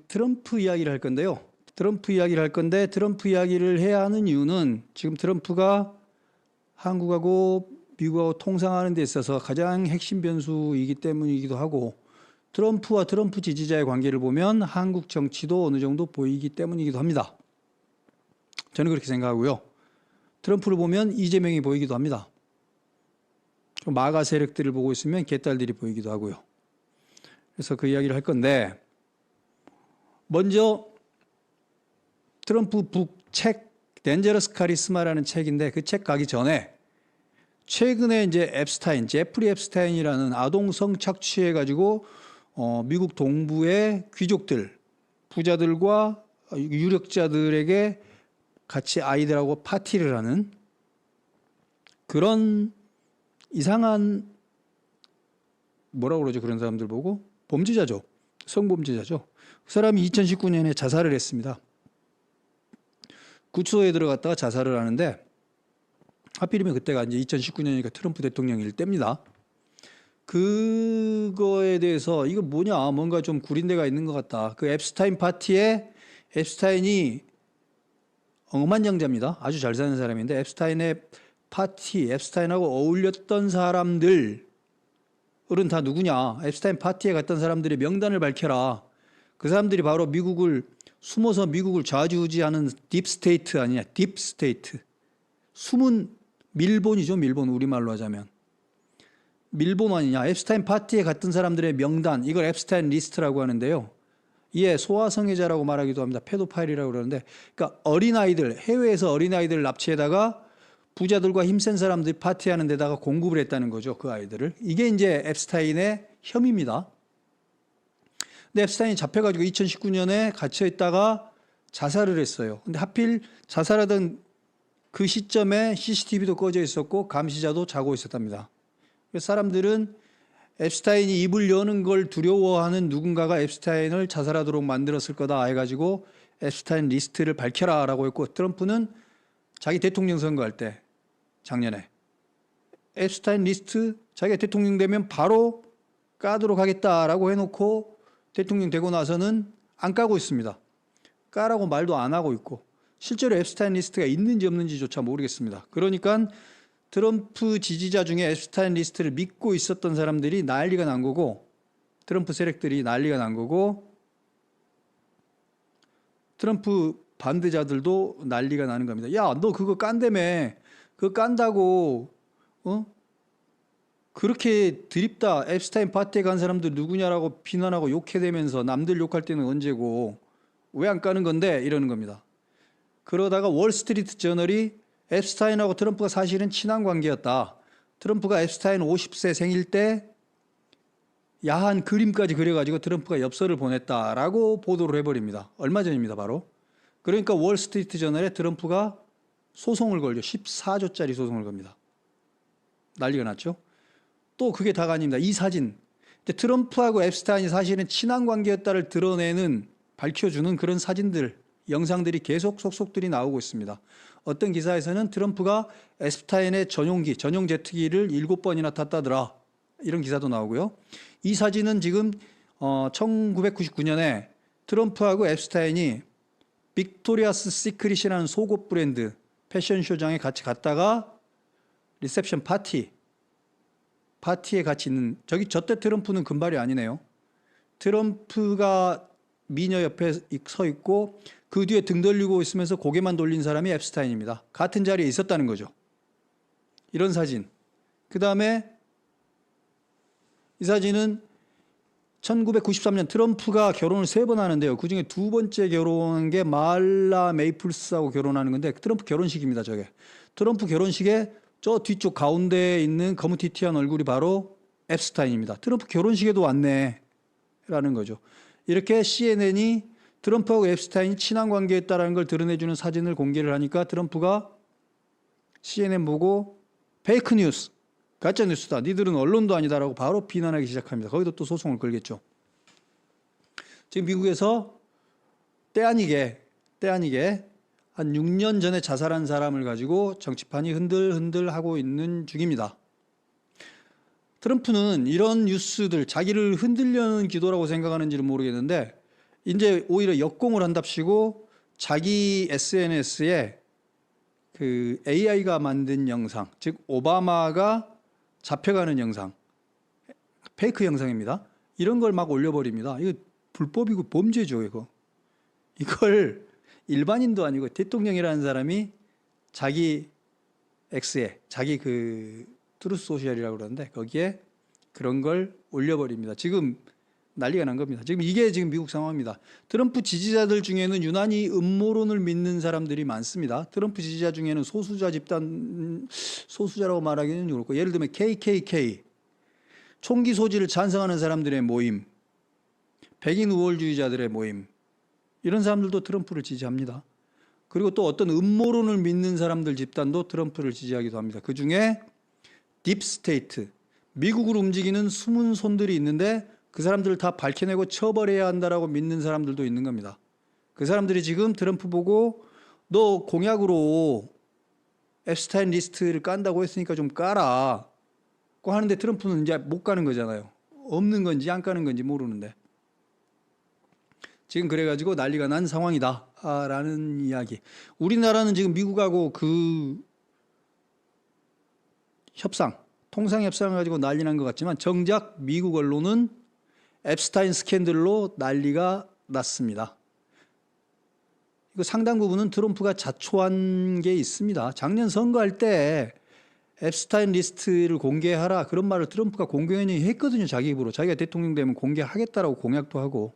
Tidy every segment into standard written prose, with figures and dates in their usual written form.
트럼프 이야기를 할 건데요. 트럼프 이야기를 해야 하는 이유는 지금 트럼프가 한국하고 미국하고 통상하는 데 있어서 가장 핵심 변수이기 때문이기도 하고, 트럼프와 트럼프 지지자의 관계를 보면 한국 정치도 어느 정도 보이기 때문이기도 합니다. 저는 그렇게 생각하고요. 트럼프를 보면 이재명이 보이기도 합니다. 마가 세력들을 보고 있으면 개딸들이 보이기도 하고요. 그래서 그 이야기를 할 건데, 먼저 트럼프 북 책 덴저러스 카리스마라는 책인데, 그 책 가기 전에 최근에 이제 제프리 앱스타인이라는 아동 성착취해 가지고 미국 동부의 귀족들, 부자들과 유력자들에게 같이 아이들하고 파티를 하는 그런 이상한, 뭐라고 그러죠? 그런 사람들 보고 범죄자죠. 성범죄자죠. 그 사람이 2019년에 자살을 했습니다. 구치소에 들어갔다가 자살을 하는데, 하필이면 그때가 이제 2019년이니까 트럼프 대통령일 때입니다. 그거에 대해서 이거 뭐냐, 뭔가 좀 구린 데가 있는 것 같다. 그 앱스타인 파티에 앱스타인이 억만장자입니다. 아주 잘 사는 사람인데, 앱스타인의 파티, 앱스타인하고 어울렸던 사람들은 다 누구냐? 앱스타인 파티에 갔던 사람들의 명단을 밝혀라. 그 사람들이 바로 미국을 숨어서 미국을 좌지우지하는 딥스테이트 아니냐? 딥스테이트. 숨은 밀본이죠. 밀본, 우리말로 하자면. 밀본 아니냐? 앱스타인 파티에 갔던 사람들의 명단, 이걸 앱스타인 리스트라고 하는데요. 이에 소아성애자라고 말하기도 합니다. 페도파일이라고 그러는데, 그러니까 어린아이들, 해외에서 어린아이들을 납치해다가 부자들과 힘센 사람들이 파티하는 데다가 공급을 했다는 거죠. 그 아이들을. 이게 이제 앱스타인의 혐의입니다. 근데 앱스타인이 잡혀가지고 2019년에 갇혀있다가 자살을 했어요. 근데 하필 자살하던 그 시점에 CCTV도 꺼져 있었고 감시자도 자고 있었답니다. 그래서 사람들은 앱스타인이 입을 여는 걸 두려워하는 누군가가 앱스타인을 자살하도록 만들었을 거다 해가지고 앱스타인 리스트를 밝혀라 라고 했고, 트럼프는 자기 대통령 선거할 때 작년에 앱스타인 리스트 자기가 대통령 되면 바로 까도록 하겠다라고 해놓고 대통령 되고 나서는 안 까고 있습니다. 까라고 말도 안 하고 있고, 실제로 앱스타인 리스트가 있는지 없는지조차 모르겠습니다. 그러니까 트럼프 지지자 중에 앱스타인 리스트를 믿고 있었던 사람들이 난리가 난 거고, 트럼프 세력들이 난리가 난 거고, 트럼프 반대자들도 난리가 나는 겁니다. 야, 너 그거 깐다며. 그거 깐다고 그렇게 드립다. 앱스타인 파티에 간 사람들 누구냐라고 비난하고 욕해대면서 남들 욕할 때는 언제고 왜 안 까는 건데, 이러는 겁니다. 그러다가 월스트리트 저널이 앱스타인하고 트럼프가 사실은 친한 관계였다. 트럼프가 앱스타인 50세 생일 때 야한 그림까지 그려가지고 트럼프가 엽서를 보냈다라고 보도를 해버립니다. 얼마 전입니다, 바로. 그러니까 월스트리트 저널에 트럼프가 소송을 걸죠. 14조짜리 소송을 겁니다. 난리가 났죠. 또 그게 다가 아닙니다. 이 사진. 트럼프하고 앱스타인이 사실은 친한 관계였다를 드러내는, 밝혀주는 그런 사진들, 영상들이 계속 속속들이 나오고 있습니다. 어떤 기사에서는 트럼프가 앱스타인의 전용 제트기를 7번이나 탔다더라. 이런 기사도 나오고요. 이 사진은 지금 1999년에 트럼프하고 앱스타인이 빅토리아스 시크릿이라는 속옷 브랜드 패션쇼장에 같이 갔다가 리셉션 파티에 같이 있는, 저때 트럼프는 금발이 아니네요. 트럼프가 미녀 옆에 서 있고 그 뒤에 등 돌리고 있으면서 고개만 돌린 사람이 앱스타인입니다. 같은 자리에 있었다는 거죠. 이런 사진. 그 다음에 이 사진은 1993년 트럼프가 결혼을 3번 하는데요. 그중에 2번째 결혼한 게 말라 메이플스하고 결혼하는 건데, 트럼프 결혼식입니다. 저게. 트럼프 결혼식에 저 뒤쪽 가운데에 있는 거무튀튀한 얼굴이 바로 앱스타인입니다. 트럼프 결혼식에도 왔네 라는 거죠. 이렇게 CNN이 트럼프하고 앱스타인이 친한 관계였다는 걸 드러내주는 사진을 공개를 하니까 트럼프가 CNN 보고 페이크 뉴스, 가짜 뉴스다. 니들은 언론도 아니다라고 바로 비난하기 시작합니다. 거기도 또 소송을 걸겠죠. 지금 미국에서 때 아니게 한 6년 전에 자살한 사람을 가지고 정치판이 흔들흔들 하고 있는 중입니다. 트럼프는 이런 뉴스들, 자기를 흔들려는 기도라고 생각하는지는 모르겠는데 이제 오히려 역공을 한답시고 자기 SNS에 그 AI가 만든 영상, 즉 오바마가 잡혀가는 영상, 페이크 영상입니다. 이런 걸 막 올려버립니다. 이거 불법이고 범죄죠, 이거. 이걸 일반인도 아니고 대통령이라는 사람이 자기 X에, 자기 그 트루스 소셜이라고 그러는데 거기에 그런 걸 올려버립니다. 지금 난리가 난 겁니다. 지금 이게 지금 미국 상황입니다. 트럼프 지지자들 중에는 유난히 음모론을 믿는 사람들이 많습니다. 트럼프 지지자 중에는 소수자 집단, 소수자라고 말하기는 그렇고 예를 들면 KKK, 총기 소지를 찬성하는 사람들의 모임, 백인 우월주의자들의 모임, 이런 사람들도 트럼프를 지지합니다. 그리고 또 어떤 음모론을 믿는 사람들 집단도 트럼프를 지지하기도 합니다. 그중에 딥스테이트, 미국을 움직이는 숨은 손들이 있는데 그 사람들을 다 밝혀내고 처벌해야 한다라고 믿는 사람들도 있는 겁니다. 그 사람들이 지금 트럼프 보고 너 공약으로 앱스타인 리스트를 깐다고 했으니까 좀 까라 고 하는데 트럼프는 이제 못 가는 거잖아요. 없는 건지 안 까는 건지 모르는데. 지금 그래가지고 난리가 난 상황이다 라는 이야기. 우리나라는 지금 미국하고 그 협상, 통상협상을 가지고 난리 난 것 같지만 정작 미국 언론은 앱스타인 스캔들로 난리가 났습니다. 이거 상당 부분은 트럼프가 자초한 게 있습니다. 작년 선거할 때 앱스타인 리스트를 공개하라 그런 말을 트럼프가 공개연히 했거든요. 자기 입으로. 자기가 대통령 되면 공개하겠다라고 공약도 하고.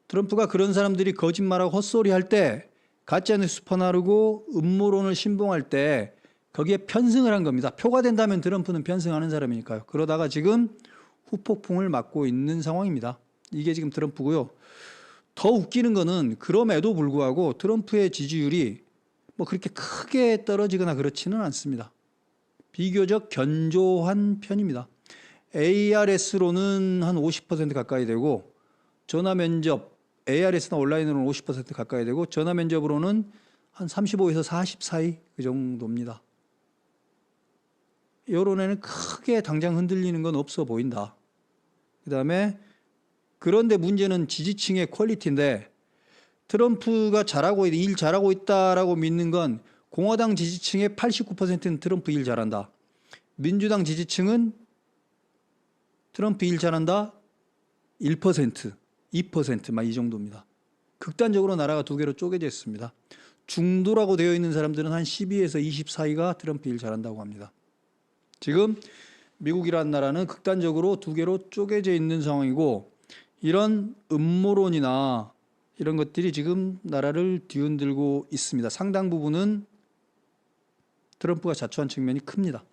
트럼프가 그런 사람들이 거짓말하고 헛소리 할 때 가짜뉴스 퍼나르고 음모론을 신봉할 때 거기에 편승을 한 겁니다. 표가 된다면 트럼프는 편승하는 사람이니까요. 그러다가 지금 후폭풍을 맞고 있는 상황입니다. 이게 지금 트럼프고요. 더 웃기는 거는 그럼에도 불구하고 트럼프의 지지율이 뭐 그렇게 크게 떨어지거나 그렇지는 않습니다. 비교적 견조한 편입니다. ARS로는 한 50% 가까이 되고 전화 면접, ARS나 온라인으로는 50% 가까이 되고 전화 면접으로는 한 35에서 40 사이 그 정도입니다. 여론에는 크게 당장 흔들리는 건 없어 보인다. 그다음에 그런데 문제는 지지층의 퀄리티인데 트럼프가 일 잘하고 있다라고 믿는 건 공화당 지지층의 89%는 트럼프 일 잘한다. 민주당 지지층은 트럼프 일 잘한다 1%, 2% 막 이 정도입니다. 극단적으로 나라가 두 개로 쪼개져 있습니다. 중도라고 되어 있는 사람들은 한 12에서 20 사이가 트럼프 일 잘한다고 합니다. 지금 미국이라는 나라는 극단적으로 두 개로 쪼개져 있는 상황이고 이런 음모론이나 이런 것들이 지금 나라를 뒤흔들고 있습니다. 상당 부분은 트럼프가 자초한 측면이 큽니다.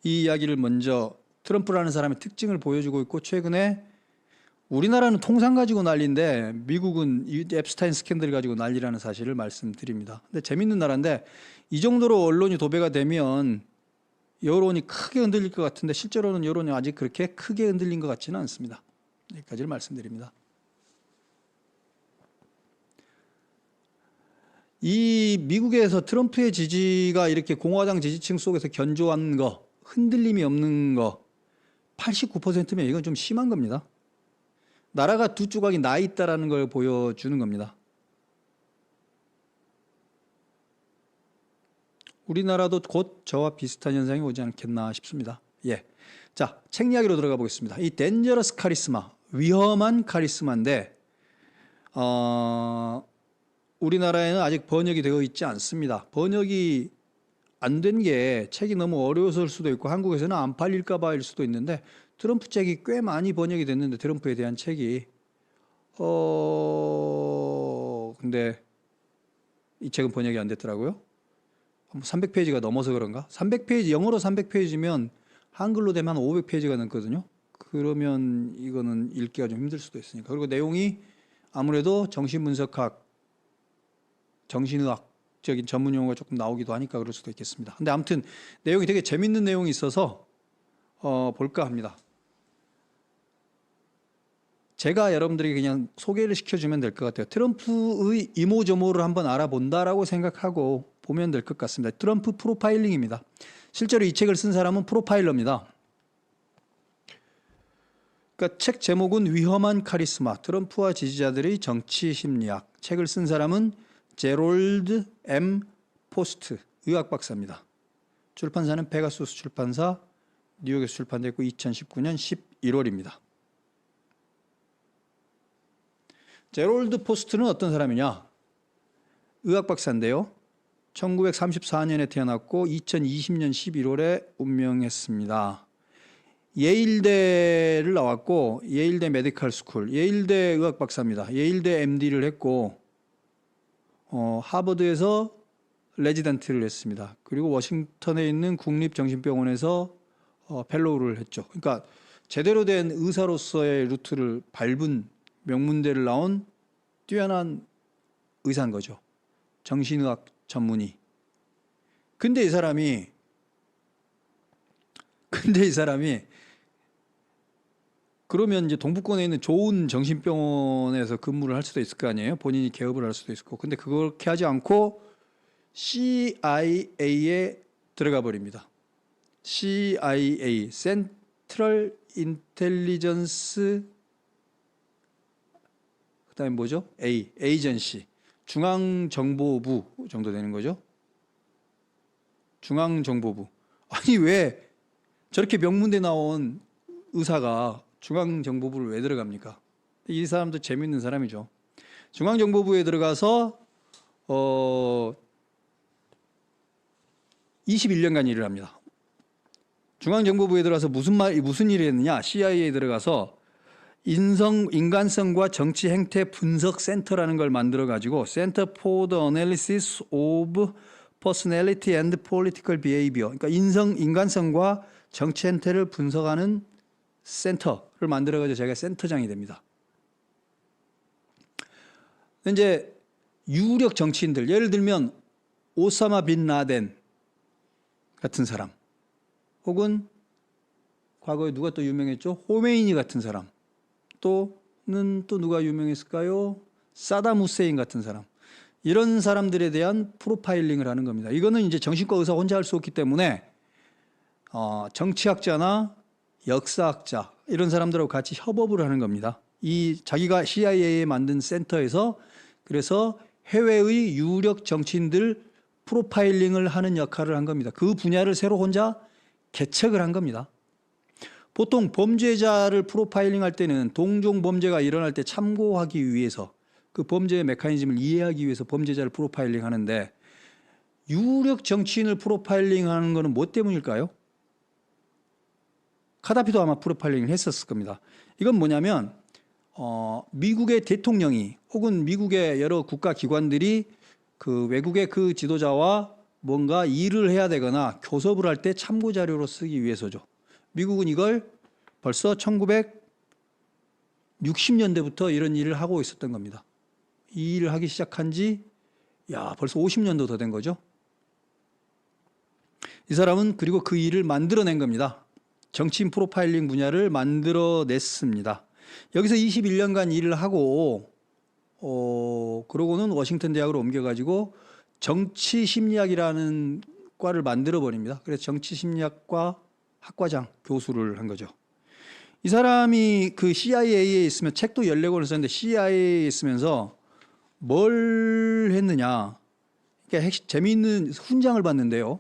이 이야기를 먼저 트럼프라는 사람의 특징을 보여주고 있고 최근에 우리나라는 통상 가지고 난리인데 미국은 이 앱스타인 스캔들 가지고 난리라는 사실을 말씀드립니다. 근데 재밌는 나라인데 이 정도로 언론이 도배가 되면 여론이 크게 흔들릴 것 같은데 실제로는 여론이 아직 그렇게 크게 흔들린 것 같지는 않습니다. 여기까지를 말씀드립니다. 이 미국에서 트럼프의 지지가 이렇게 공화당 지지층 속에서 견조한 거, 흔들림이 없는 거 89%면 이건 좀 심한 겁니다. 나라가 두 조각이 나 있다라는 걸 보여주는 겁니다. 우리나라도 곧 저와 비슷한 현상이 오지 않겠나 싶습니다. 예. 자, 책 이야기로 들어가 보겠습니다. 이 덴저러스 카리스마, 위험한 카리스마인데 우리나라에는 아직 번역이 되어 있지 않습니다. 번역이 안 된 게 책이 너무 어려웠을 수도 있고 한국에서는 안 팔릴까 봐일 수도 있는데 트럼프 책이 꽤 많이 번역이 됐는데 트럼프에 대한 책이 근데 이 책은 번역이 안 됐더라고요. 300페이지가 넘어서 그런가? 300페이지, 영어로 300페이지면 한글로 되면 500페이지가 넘거든요. 그러면 이거는 읽기가 좀 힘들 수도 있으니까. 그리고 내용이 아무래도 정신분석학, 정신의학적인 전문 용어가 조금 나오기도 하니까 그럴 수도 있겠습니다. 근데 아무튼 내용이 되게 재밌는 내용이 있어서 볼까 합니다. 제가 여러분들에게 그냥 소개를 시켜주면 될 것 같아요. 트럼프의 이모저모를 한번 알아본다라고 생각하고 보면 될 것 같습니다. 트럼프 프로파일링입니다. 실제로 이 책을 쓴 사람은 프로파일러입니다. 그러니까 책 제목은 위험한 카리스마, 트럼프와 지지자들의 정치 심리학. 책을 쓴 사람은 제롤드 M. 포스트, 의학 박사입니다. 출판사는 페가수스 출판사, 뉴욕에서 출판됐고 2019년 11월입니다. 제롤드 포스트는 어떤 사람이냐? 의학 박사인데요. 1934년에 태어났고 2020년 11월에 운명했습니다. 예일대를 나왔고 예일대 메디컬 스쿨, 예일대 의학 박사입니다. 예일대 MD를 했고 하버드에서 레지던트를 했습니다. 그리고 워싱턴에 있는 국립정신병원에서 펠로우를 했죠. 그러니까 제대로 된 의사로서의 루트를 밟은 명문대를 나온 뛰어난 의사인 거죠. 정신의학 전문의. 근데 이 사람이 그러면 이제 동부권에 있는 좋은 정신병원에서 근무를 할 수도 있을 거 아니에요. 본인이 개업을 할 수도 있고. 근데 그렇게 하지 않고 CIA에 들어가 버립니다. CIA, Central Intelligence, 그다음에 뭐죠? 에이전시, 중앙정보부 정도 되는 거죠. 중앙정보부. 아니 왜 저렇게 명문대 나온 의사가 중앙정보부를 왜 들어갑니까? 이 사람도 재밌는 사람이죠. 중앙정보부에 들어가서 21년간 일을 합니다. 중앙정보부에 들어가서 무슨 일을 했느냐? CIA에 들어가서 인간성과 정치 행태 분석 센터라는 걸 만들어 가지고 Center for the Analysis of Personality and Political Behavior, 그러니까 인간성과 정치 행태를 분석하는 센터를 만들어 가지고 제가 센터장이 됩니다. 이제 유력 정치인들, 예를 들면 오사마 빈 라덴 같은 사람, 혹은 과거에 누가 또 유명했죠? 호메이니 같은 사람, 또는 또 누가 유명했을까요? 사담 후세인 같은 사람. 이런 사람들에 대한 프로파일링을 하는 겁니다. 이거는 이제 정신과 의사 혼자 할 수 없기 때문에 정치학자나 역사학자 이런 사람들하고 같이 협업을 하는 겁니다. 이 자기가 CIA에 만든 센터에서 그래서 해외의 유력 정치인들 프로파일링을 하는 역할을 한 겁니다. 그 분야를 새로 혼자 개척을 한 겁니다. 보통 범죄자를 프로파일링 할 때는 동종 범죄가 일어날 때 참고하기 위해서 그 범죄의 메커니즘을 이해하기 위해서 범죄자를 프로파일링 하는데 유력 정치인을 프로파일링 하는 것은 뭐 때문일까요? 카다피도 아마 프로파일링을 했었을 겁니다. 이건 뭐냐면 미국의 대통령이 혹은 미국의 여러 국가기관들이 그 외국의 그 지도자와 뭔가 일을 해야 되거나 교섭을 할 때 참고자료로 쓰기 위해서죠. 미국은 이걸 벌써 1960년대부터 이런 일을 하고 있었던 겁니다. 이 일을 하기 시작한 지 벌써 50년도 더 된 거죠. 이 사람은 그리고 그 일을 만들어낸 겁니다. 정치인 프로파일링 분야를 만들어냈습니다. 여기서 21년간 일을 하고 그러고는 워싱턴 대학으로 옮겨가지고 정치심리학이라는 과를 만들어버립니다. 그래서 정치심리학과 학과장, 교수를 한 거죠. 이 사람이 그 CIA에 있으면 책도 14권을 썼는데 CIA에 있으면서 뭘 했느냐. 그러니까 재미있는 훈장을 받는데요.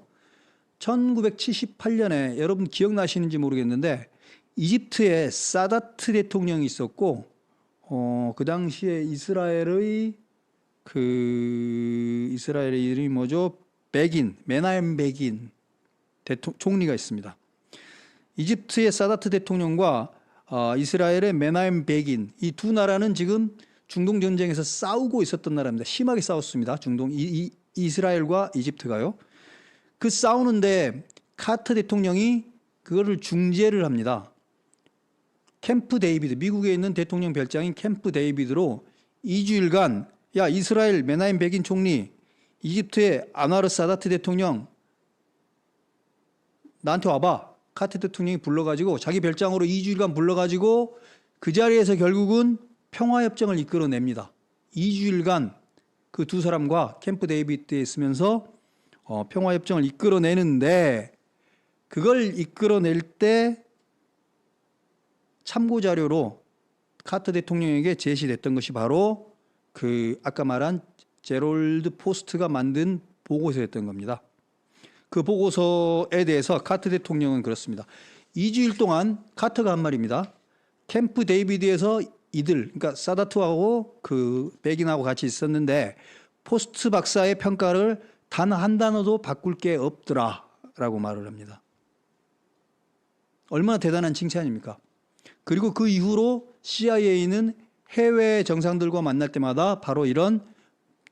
1978년에 여러분 기억나시는지 모르겠는데 이집트에 사다트 대통령이 있었고 그 당시에 이스라엘의 이름이 뭐죠? 메나헴 베긴 총리가 있습니다. 이집트의 사다트 대통령과 이스라엘의 메나헴 베긴, 이 두 나라는 지금 중동 전쟁에서 싸우고 있었던 나라입니다. 심하게 싸웠습니다. 이스라엘과 이집트가요. 그 싸우는데 카터 대통령이 그거를 중재를 합니다. 캠프 데이비드, 미국에 있는 대통령 별장인 캠프 데이비드로 2주일간 이스라엘 메나헴 베긴 총리, 이집트의 안와르 사다트 대통령 나한테 와봐. 카터 대통령이 불러가지고 자기 별장으로 2주일간 불러가지고 그 자리에서 결국은 평화협정을 이끌어냅니다. 2주일간 그 두 사람과 캠프 데이비드에 있으면서 평화협정을 이끌어내는데, 그걸 이끌어낼 때 참고자료로 카터 대통령에게 제시됐던 것이 바로 그 아까 말한 제롤드 포스트가 만든 보고서였던 겁니다. 그 보고서에 대해서 카터 대통령은 그렇습니다. 2주일 동안 카터가 한 말입니다. 캠프 데이비드에서 이들, 그러니까 사다트하고 그 베긴하고 같이 있었는데 포스트 박사의 평가를 단 한 단어도 바꿀 게 없더라라고 말을 합니다. 얼마나 대단한 칭찬입니까? 그리고 그 이후로 CIA는 해외 정상들과 만날 때마다 바로 이런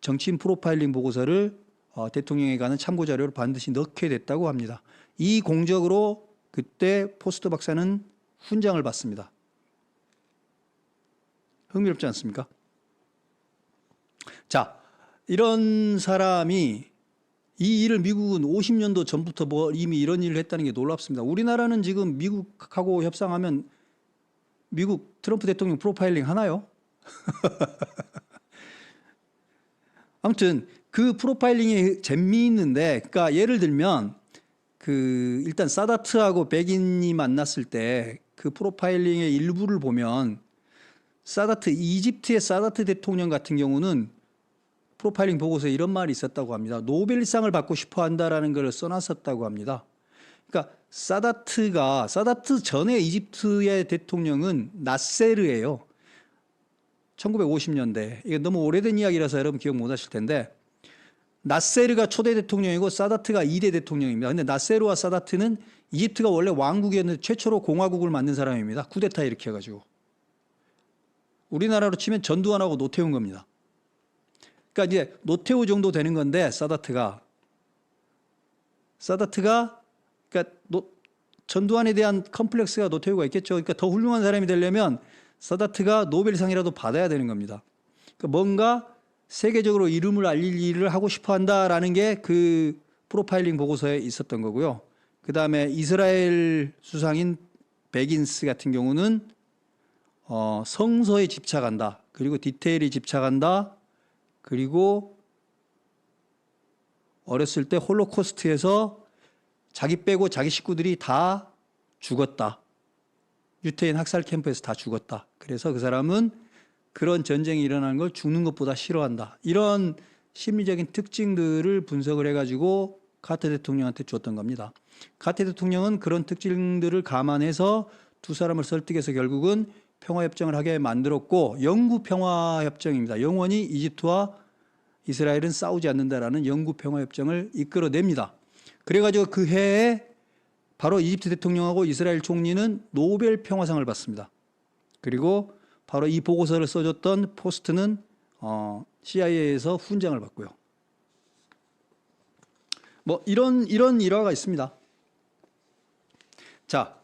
정치인 프로파일링 보고서를 대통령에 관한 참고 자료를 반드시 넣게 됐다고 합니다. 이 공적으로 그때 포스트 박사는 훈장을 받습니다. 흥미롭지 않습니까? 자, 이런 사람이 이 일을 미국은 50년도 전부터 이미 이런 일을 했다는 게 놀랍습니다. 우리나라는 지금 미국하고 협상하면 미국 트럼프 대통령 프로파일링 하나요? 아무튼 그 프로파일링이 재미있는데, 그러니까 예를 들면 그 일단 사다트하고 베긴이 만났을 때 그 프로파일링의 일부를 보면 이집트의 사다트 대통령 같은 경우는 프로파일링 보고서에 이런 말이 있었다고 합니다. 노벨상을 받고 싶어 한다라는 걸 써놨었다고 합니다. 그러니까 사다트 전에 이집트의 대통령은 나세르예요. 1950년대. 이게 너무 오래된 이야기라서 여러분 기억 못 하실 텐데, 나세르가 초대 대통령이고 사다트가 2대 대통령입니다. 근데 나세르와 사다트는 이집트가 원래 왕국이었는데 최초로 공화국을 만든 사람입니다. 쿠데타 일으켜가지고. 우리나라로 치면 전두환하고 노태우인 겁니다. 그러니까 이제 노태우 정도 되는 건데 사다트가 그러니까 전두환에 대한 컴플렉스가 노태우가 있겠죠. 그러니까 더 훌륭한 사람이 되려면 사다트가 노벨상이라도 받아야 되는 겁니다. 그러니까 뭔가 세계적으로 이름을 알릴 일을 하고 싶어 한다라는 게 그 프로파일링 보고서에 있었던 거고요. 그 다음에 이스라엘 수상인 베긴스 같은 경우는 성서에 집착한다. 그리고 디테일에 집착한다. 그리고 어렸을 때 홀로코스트에서 자기 빼고 자기 식구들이 다 죽었다. 유태인 학살 캠프에서 다 죽었다. 그래서 그 사람은 그런 전쟁이 일어나는 걸 죽는 것보다 싫어한다. 이런 심리적인 특징들을 분석을 해가지고 카터 대통령한테 줬던 겁니다. 카터 대통령은 그런 특징들을 감안해서 두 사람을 설득해서 결국은 평화협정을 하게 만들었고, 영구 평화협정입니다. 영원히 이집트와 이스라엘은 싸우지 않는다라는 영구 평화협정을 이끌어냅니다. 그래가지고 그 해에 바로 이집트 대통령하고 이스라엘 총리는 노벨 평화상을 받습니다. 그리고 바로 이 보고서를 써줬던 포스트는 CIA에서 훈장을 받고요. 뭐 이런 일화가 있습니다. 자,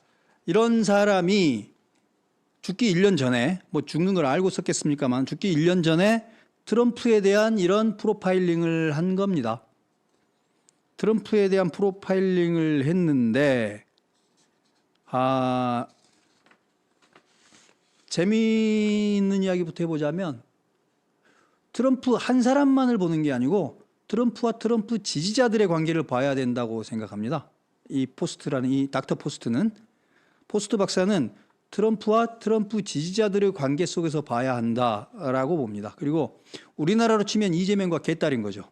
이런 사람이 죽기 1년 전에, 뭐 죽는 걸 알고 썼겠습니까만, 죽기 1년 전에 트럼프에 대한 이런 프로파일링을 한 겁니다. 트럼프에 대한 프로파일링을 했는데, 재미있는 이야기부터 해보자면, 트럼프 한 사람만을 보는 게 아니고 트럼프와 트럼프 지지자들의 관계를 봐야 된다고 생각합니다. 이 포스트라는 이 닥터 포스트는, 포스트 박사는 트럼프와 트럼프 지지자들의 관계 속에서 봐야 한다라고 봅니다. 그리고 우리나라로 치면 이재명과 개딸인 거죠.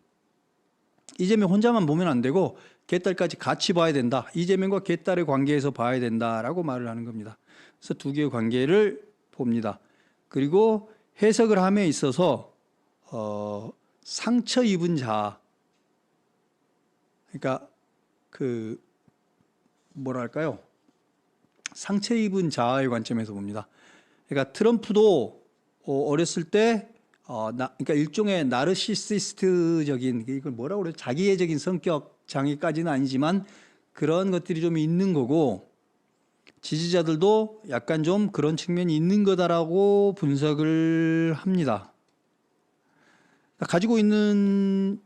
이재명 혼자만 보면 안 되고 개딸까지 같이 봐야 된다. 이재명과 개딸의 관계에서 봐야 된다라고 말을 하는 겁니다. 그래서 두 개의 관계를 봅니다. 그리고 해석을 함에 있어서 상처 입은 자, 그러니까 그 뭐랄까요? 상처 입은 자아의 관점에서 봅니다. 그러니까 트럼프도 어렸을 때 그러니까 일종의 나르시시스트적인, 이걸 뭐라고 그래요? 자기애적인 성격 장애까지는 아니지만 그런 것들이 좀 있는 거고, 지지자들도 약간 좀 그런 측면이 있는 거다라고 분석을 합니다. 가지고 있는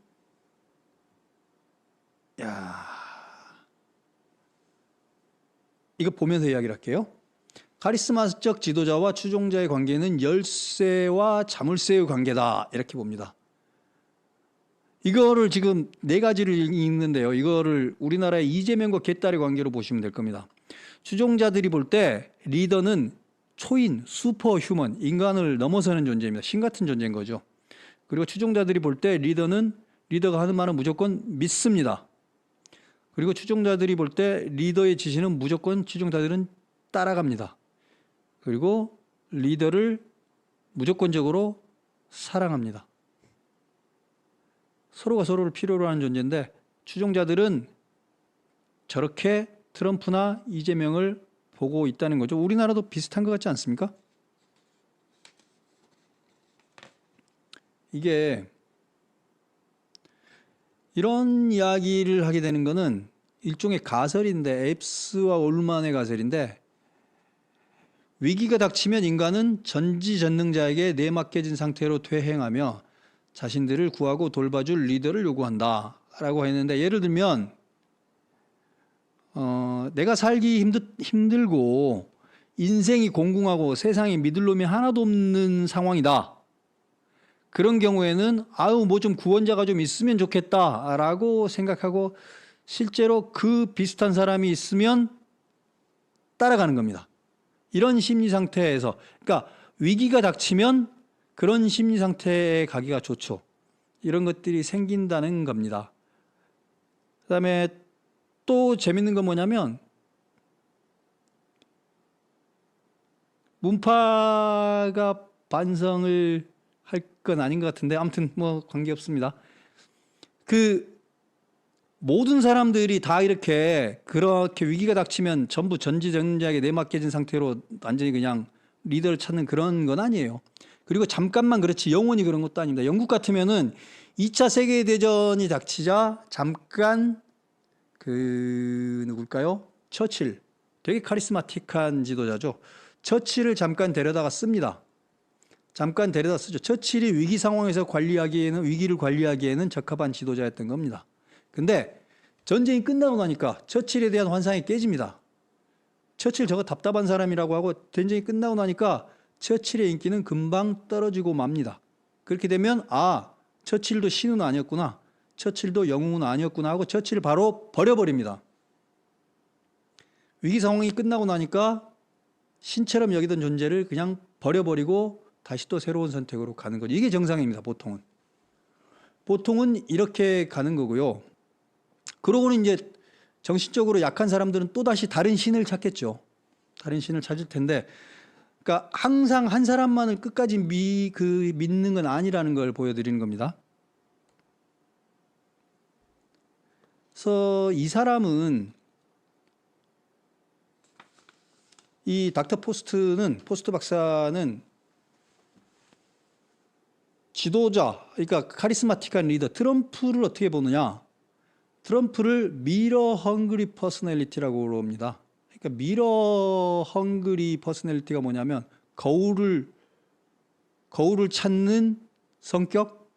이거 보면서 이야기를 할게요. 카리스마적 지도자와 추종자의 관계는 열쇠와 자물쇠의 관계다 이렇게 봅니다. 이거를 지금 네 가지를 읽는데요. 이거를 우리나라의 이재명과 개딸의 관계로 보시면 될 겁니다. 추종자들이 볼 때 리더는 초인, 슈퍼휴먼, 인간을 넘어서는 존재입니다. 신 같은 존재인 거죠. 그리고 추종자들이 볼 때 리더가 하는 말은 무조건 믿습니다. 그리고 추종자들이 볼 때 리더의 지시는 무조건 추종자들은 따라갑니다. 그리고 리더를 무조건적으로 사랑합니다. 서로가 서로를 필요로 하는 존재인데 추종자들은 저렇게 트럼프나 이재명을 보고 있다는 거죠. 우리나라도 비슷한 것 같지 않습니까? 이게 이런 이야기를 하게 되는 거는 일종의 가설인데 앱스와 올만의 가설인데 위기가 닥치면 인간은 전지전능자에게 내맡겨진 상태로 퇴행하며 자신들을 구하고 돌봐줄 리더를 요구한다 라고 했는데 예를 들면 내가 살기 힘들고 인생이 공공하고 세상에 믿을 놈이 하나도 없는 상황이다. 그런 경우에는 뭐 좀 구원자가 좀 있으면 좋겠다라고 생각하고 실제로 그 비슷한 사람이 있으면 따라가는 겁니다. 이런 심리 상태에서 그러니까 위기가 닥치면 그런 심리 상태에 가기가 좋죠. 이런 것들이 생긴다는 겁니다. 그다음에 또 재밌는 건 뭐냐면 문파가 반성을 할 건 아닌 것 같은데 아무튼 뭐 관계없습니다. 모든 사람들이 다 그렇게 위기가 닥치면 전부 전지전능자에게 내맡겨진 상태로 완전히 그냥 리더를 찾는 그런 건 아니에요. 그리고 잠깐만 그렇지 영원히 그런 것도 아닙니다. 영국 같으면은 2차 세계대전이 닥치자 잠깐 누굴까요? 처칠. 되게 카리스마틱한 지도자죠. 처칠을 잠깐 데려다가 씁니다. 잠깐 데려다 쓰죠. 처칠이 위기 상황에서 위기를 관리하기에는 적합한 지도자였던 겁니다. 근데 전쟁이 끝나고 나니까 처칠에 대한 환상이 깨집니다. 처칠 저거 답답한 사람이라고 하고 전쟁이 끝나고 나니까 처칠의 인기는 금방 떨어지고 맙니다. 그렇게 되면 처칠도 신은 아니었구나. 처칠도 영웅은 아니었구나 하고 처칠을 바로 버려버립니다. 위기 상황이 끝나고 나니까 신처럼 여기던 존재를 그냥 버려버리고 다시 또 새로운 선택으로 가는 거죠. 이게 정상입니다. 보통은 이렇게 가는 거고요. 그러고는 이제 정신적으로 약한 사람들은 또다시 다른 신을 찾겠죠. 다른 신을 찾을 텐데 그러니까 항상 한 사람만을 끝까지 믿는 건 아니라는 걸 보여드리는 겁니다. 그래서 이 사람은 이 포스트 박사는 지도자, 그러니까 카리스마틱한 리더 트럼프를 어떻게 보느냐? 트럼프를 미러 헝그리 퍼스널리티라고 부릅니다. 그러니까 미러 헝그리 퍼스널리티가 뭐냐면 거울을 찾는 성격?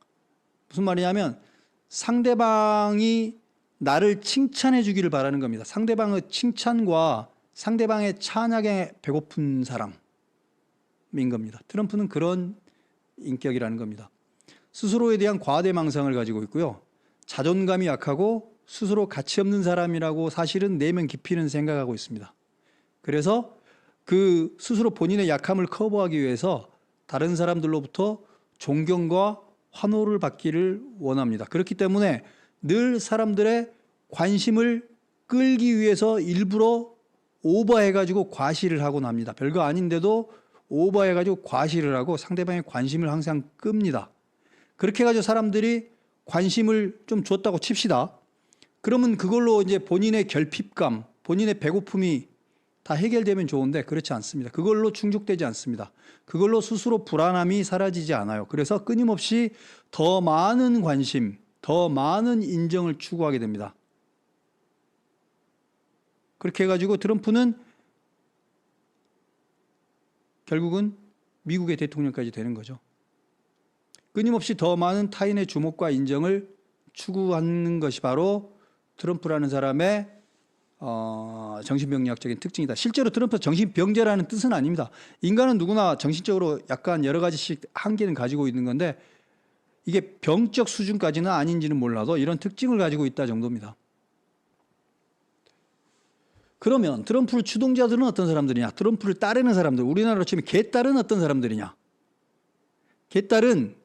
무슨 말이냐면 상대방이 나를 칭찬해 주기를 바라는 겁니다. 상대방의 칭찬과 상대방의 찬양에 배고픈 사람인 겁니다. 트럼프는 그런 인격이라는 겁니다. 스스로에 대한 과대망상을 가지고 있고요. 자존감이 약하고 스스로 가치 없는 사람이라고 사실은 내면 깊이는 생각하고 있습니다. 그래서 스스로 본인의 약함을 커버하기 위해서 다른 사람들로부터 존경과 환호를 받기를 원합니다. 그렇기 때문에 늘 사람들의 관심을 끌기 위해서 일부러 오버해가지고 과시를 하곤 합니다. 별거 아닌데도 오버해가지고 과시를 하고 상대방의 관심을 항상 끕니다. 그렇게 해가지고 사람들이 관심을 좀 줬다고 칩시다. 그러면 그걸로 이제 본인의 결핍감, 본인의 배고픔이 다 해결되면 좋은데 그렇지 않습니다. 그걸로 충족되지 않습니다. 그걸로 스스로 불안함이 사라지지 않아요. 그래서 끊임없이 더 많은 관심, 더 많은 인정을 추구하게 됩니다. 그렇게 해가지고 트럼프는 결국은 미국의 대통령까지 되는 거죠. 끊임없이 더 많은 타인의 주목과 인정을 추구하는 것이 바로 트럼프라는 사람의 정신병리학적인 특징이다. 실제로 트럼프 정신병자라는 뜻은 아닙니다. 인간은 누구나 정신적으로 약간 여러 가지씩 한계는 가지고 있는 건데 이게 병적 수준까지는 아닌지는 몰라도 이런 특징을 가지고 있다 정도입니다. 그러면 트럼프를 추동자들은 어떤 사람들이냐? 트럼프를 따르는 사람들, 우리나라로 치면 개딸은 어떤 사람들이냐? 개딸은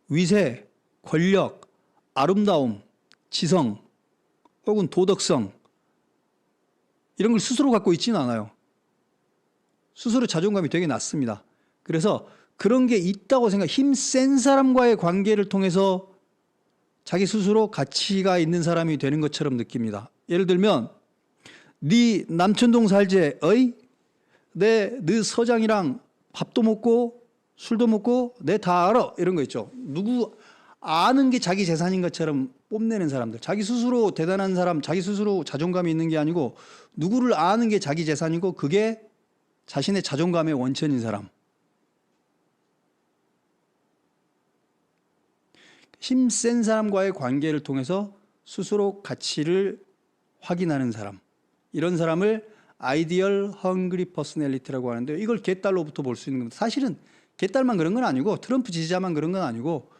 위세, 권력, 아름다움, 지성, 혹은 도덕성 이런 걸 스스로 갖고 있지는 않아요. 스스로 자존감이 되게 낮습니다. 그래서 그런 게 있다고 힘센 사람과의 관계를 통해서 자기 스스로 가치가 있는 사람이 되는 것처럼 느낍니다. 예를 들면 네 남천동 살제 어이? 네 서장이랑 밥도 먹고 술도 먹고 내 다 알아 이런 거 있죠. 누구 아는 게 자기 재산인 것처럼 뽐내는 사람들. 자기 스스로 대단한 사람, 자기 스스로 자존감이 있는 게 아니고 누구를 아는 게 자기 재산이고 그게 자신의 자존감의 원천인 사람. 힘센 사람과의 관계를 통해서 스스로 가치를 확인하는 사람. 이런 사람을 아이디얼 헝그리 퍼스널리티라고 하는데요. 이걸 개딸로부터 볼 수 있는 겁니다. 사실은 개딸만 그런 건 아니고 트럼프 지지자만 그런 건 아니고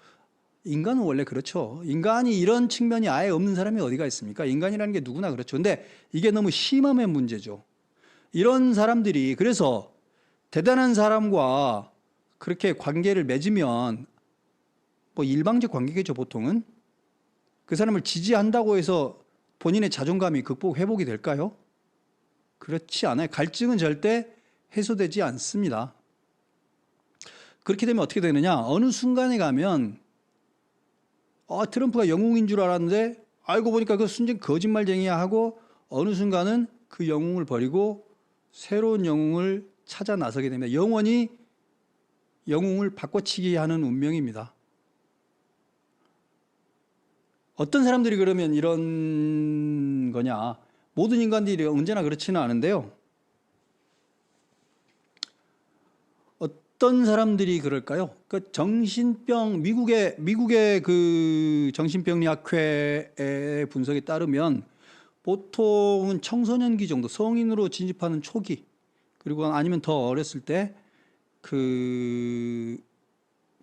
인간은 원래 그렇죠. 인간이 이런 측면이 아예 없는 사람이 어디가 있습니까? 인간이라는 게 누구나 그렇죠. 근데 이게 너무 심함의 문제죠. 이런 사람들이 그래서 대단한 사람과 그렇게 관계를 맺으면 뭐 일방적 관계겠죠, 보통은. 그 사람을 지지한다고 해서 본인의 자존감이 회복이 될까요? 그렇지 않아요. 갈증은 절대 해소되지 않습니다. 그렇게 되면 어떻게 되느냐? 어느 순간에 가면 트럼프가 영웅인 줄 알았는데 알고 보니까 그 순전 거짓말쟁이야 하고 어느 순간은 그 영웅을 버리고 새로운 영웅을 찾아 나서게 됩니다. 영원히 영웅을 바꿔치기 하는 운명입니다. 어떤 사람들이 그러면 이런 거냐? 모든 인간들이 언제나 그렇지는 않은데요. 어떤 사람들이 그럴까요? 그 미국의 그 정신병리학회의 분석에 따르면 보통은 청소년기 정도, 성인으로 진입하는 초기, 그리고 아니면 더 어렸을 때 그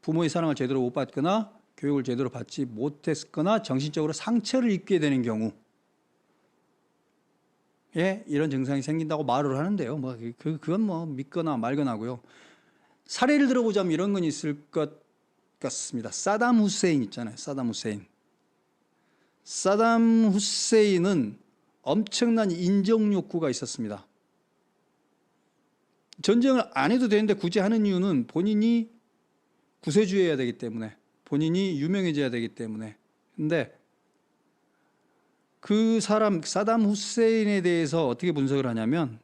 부모의 사랑을 제대로 못 받거나 교육을 제대로 받지 못했거나 정신적으로 상처를 입게 되는 경우에 이런 증상이 생긴다고 말을 하는데요. 그건 뭐 믿거나 말거나고요. 사례를 들어보자면 이런 건 있을 것 같습니다. 사담 후세인 있잖아요. 사담 후세인. 사담 후세인은 엄청난 인정 욕구가 있었습니다. 전쟁을 안 해도 되는데 굳이 하는 이유는 본인이 구세주여야 되기 때문에, 본인이 유명해져야 되기 때문에. 근데 그 사람 사담 후세인에 대해서 어떻게 분석을 하냐면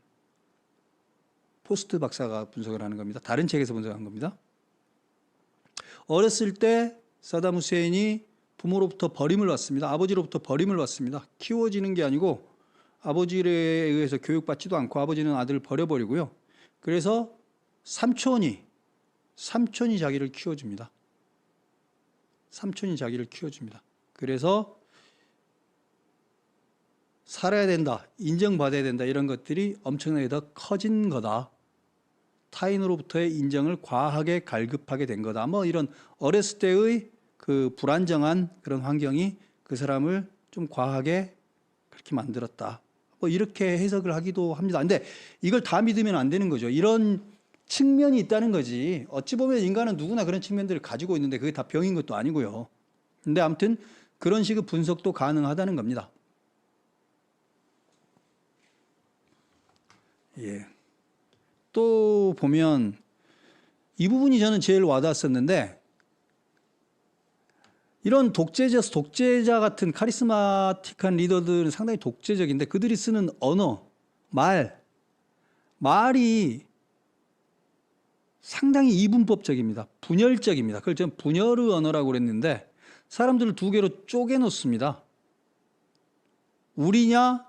포스트 박사가 분석을 하는 겁니다. 다른 책에서 분석한 겁니다. 어렸을 때 사담 후세인이 부모로부터 버림을 받습니다. 아버지로부터 버림을 받습니다. 키워지는 게 아니고 아버지에 의해서 교육받지도 않고 아버지는 아들을 버려버리고요. 그래서 삼촌이 자기를 키워줍니다. 삼촌이 자기를 키워줍니다. 그래서 살아야 된다, 인정받아야 된다 이런 것들이 엄청나게 더 커진 거다. 타인으로부터의 인정을 과하게 갈급하게 된 거다. 뭐 이런 어렸을 때의 그 불안정한 그런 환경이 그 사람을 좀 과하게 그렇게 만들었다. 뭐 이렇게 해석을 하기도 합니다. 근데 이걸 다 믿으면 안 되는 거죠. 이런 측면이 있다는 거지. 어찌 보면 인간은 누구나 그런 측면들을 가지고 있는데 그게 다 병인 것도 아니고요. 근데 아무튼 그런 식의 분석도 가능하다는 겁니다. 예. 또 보면 이 부분이 저는 제일 와닿았었는데 이런 독재자 같은 카리스마틱한 리더들은 상당히 독재적인데 그들이 쓰는 언어, 말이 상당히 이분법적입니다. 분열적입니다. 그걸 저는 분열의 언어라고 그랬는데 사람들을 두 개로 쪼개놓습니다. 우리냐,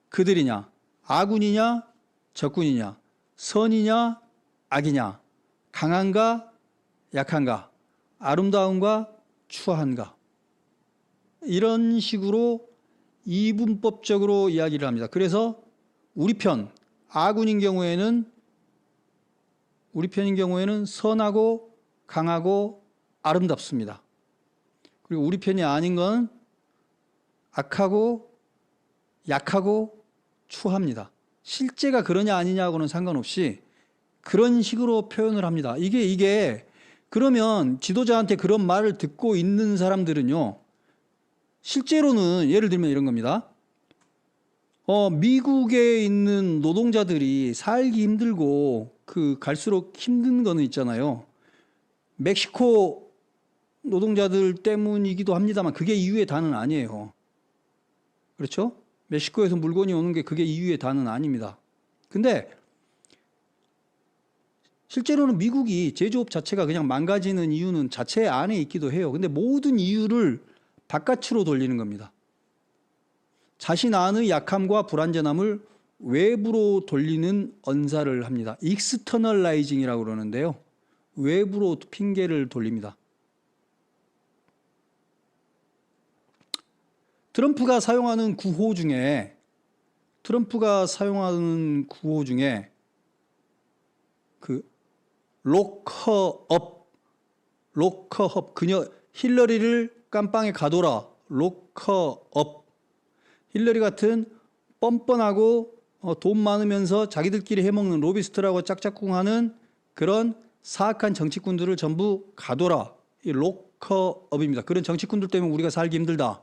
그들이냐, 아군이냐, 적군이냐, 선이냐, 악이냐, 강한가, 약한가, 아름다운가, 추한가. 이런 식으로 이분법적으로 이야기를 합니다. 그래서 우리 편인 경우에는 선하고 강하고 아름답습니다. 그리고 우리 편이 아닌 건 악하고 약하고 추합니다. 실제가 그러냐 아니냐하고는 상관없이 그런 식으로 표현을 합니다. 이게 그러면 지도자한테 그런 말을 듣고 있는 사람들은요, 실제로는 예를 들면 이런 겁니다. 미국에 있는 노동자들이 살기 힘들고 갈수록 힘든 거는 있잖아요. 멕시코 노동자들 때문이기도 합니다만 그게 이유의 다는 아니에요. 그렇죠? 멕시코에서 물건이 오는 게 그게 이유의 다는 아닙니다. 근데 실제로는 미국이 제조업 자체가 그냥 망가지는 이유는 자체 안에 있기도 해요. 근데 모든 이유를 바깥으로 돌리는 겁니다. 자신 안의 약함과 불완전함을 외부로 돌리는 언사를 합니다. 익스터널라이징이라고 그러는데요. 외부로 핑계를 돌립니다. 트럼프가 사용하는 구호 중에 록커업, 그녀 힐러리를 깜빵에 가둬라, 록커업. 힐러리 같은 뻔뻔하고 돈 많으면서 자기들끼리 해먹는 로비스트라고 짝짝꿍하는 그런 사악한 정치꾼들을 전부 가둬라, 이 록커업입니다. 그런 정치꾼들 때문에 우리가 살기 힘들다.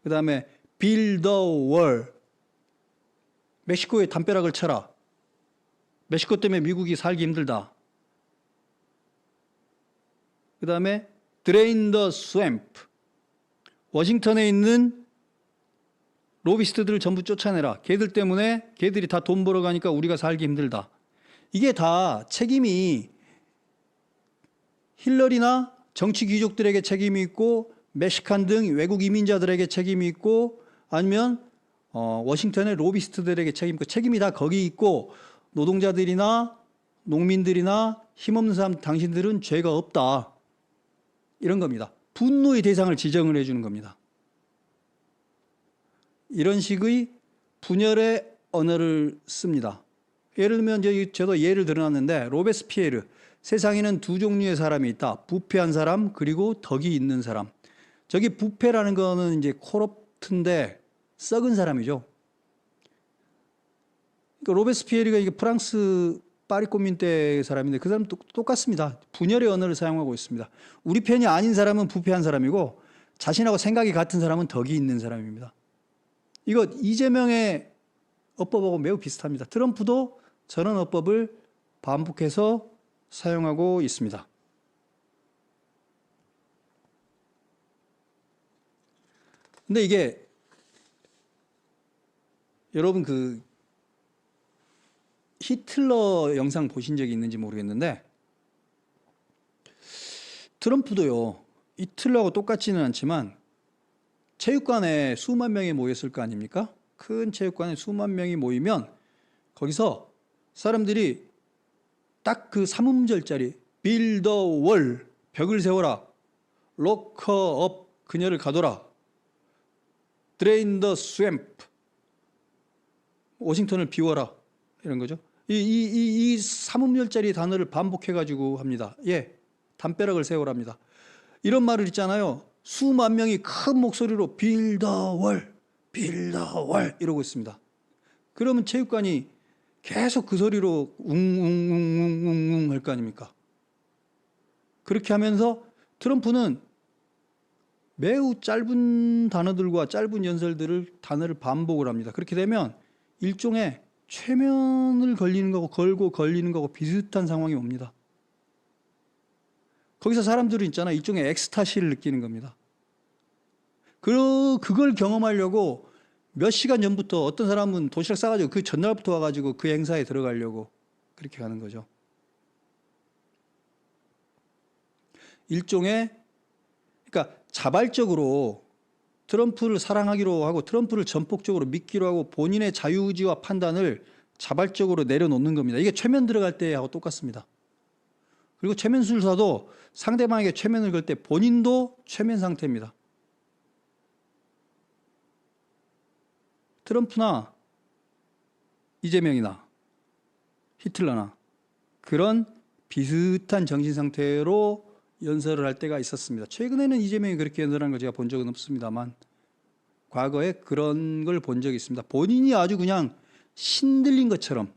그 다음에 build the wall, 멕시코에 담벼락을 쳐라. 멕시코 때문에 미국이 살기 힘들다. 그 다음에 drain the swamp, 워싱턴에 있는 로비스트들을 전부 쫓아내라. 걔들 때문에 걔들이 다 돈 벌어가니까 우리가 살기 힘들다. 이게 다 책임이 힐러리나 정치 귀족들에게 책임이 있고 멕시칸 등 외국 이민자들에게 책임이 있고 아니면 워싱턴의 로비스트들에게 책임이 다 거기 있고 노동자들이나 농민들이나 힘없는 사람 당신들은 죄가 없다. 이런 겁니다. 분노의 대상을 지정을 해주는 겁니다. 이런 식의 분열의 언어를 씁니다. 예를 들면 저도 예를 들어놨는데 로베스피에르, 세상에는 두 종류의 사람이 있다. 부패한 사람 그리고 덕이 있는 사람. 저기 부패라는 거는 이제 코럽트인데 썩은 사람이죠. 그러니까 로베스피에르가 이게 프랑스 파리 코민 때 사람인데 그 사람도 똑같습니다. 분열의 언어를 사용하고 있습니다. 우리 편이 아닌 사람은 부패한 사람이고 자신하고 생각이 같은 사람은 덕이 있는 사람입니다. 이거 이재명의 어법하고 매우 비슷합니다. 트럼프도 저런 어법을 반복해서 사용하고 있습니다. 근데 이게 여러분 히틀러 영상 보신 적이 있는지 모르겠는데 트럼프도요, 히틀러하고 똑같지는 않지만 체육관에 수만 명이 모였을 거 아닙니까? 큰 체육관에 수만 명이 모이면 거기서 사람들이 딱 그 3음절짜리 build the wall, 벽을 세워라, lock her up, 그녀를 가둬라, drain the swamp, 워싱턴을 비워라, 이런 거죠. 이 3음절짜리 단어를 반복해가지고 합니다. 예, 담벼락을 세우랍니다. 이런 말을 있잖아요. 수만 명이 큰 목소리로 build the wall, build the wall 이러고 있습니다. 그러면 체육관이 계속 그 소리로 웅웅웅웅웅 할 거 아닙니까? 그렇게 하면서 트럼프는 매우 짧은 단어들과 짧은 단어를 반복을 합니다. 그렇게 되면 일종의 최면을 걸리는 거고 비슷한 상황이 옵니다. 거기서 사람들은 있잖아요. 일종의 엑스타시를 느끼는 겁니다. 그걸 경험하려고 몇 시간 전부터 어떤 사람은 도시락 싸가지고 그 전날부터 와가지고 그 행사에 들어가려고 그렇게 가는 거죠. 일종의, 그러니까 자발적으로 트럼프를 사랑하기로 하고 트럼프를 전폭적으로 믿기로 하고 본인의 자유의지와 판단을 자발적으로 내려놓는 겁니다. 이게 최면 들어갈 때하고 똑같습니다. 그리고 최면술사도 상대방에게 최면을 걸 때 본인도 최면 상태입니다. 트럼프나 이재명이나 히틀러나 그런 비슷한 정신 상태로 연설을 할 때가 있었습니다. 최근에는 이재명이 그렇게 연설하는 걸 제가 본 적은 없습니다만 과거에 그런 걸 본 적이 있습니다. 본인이 아주 그냥 신들린 것처럼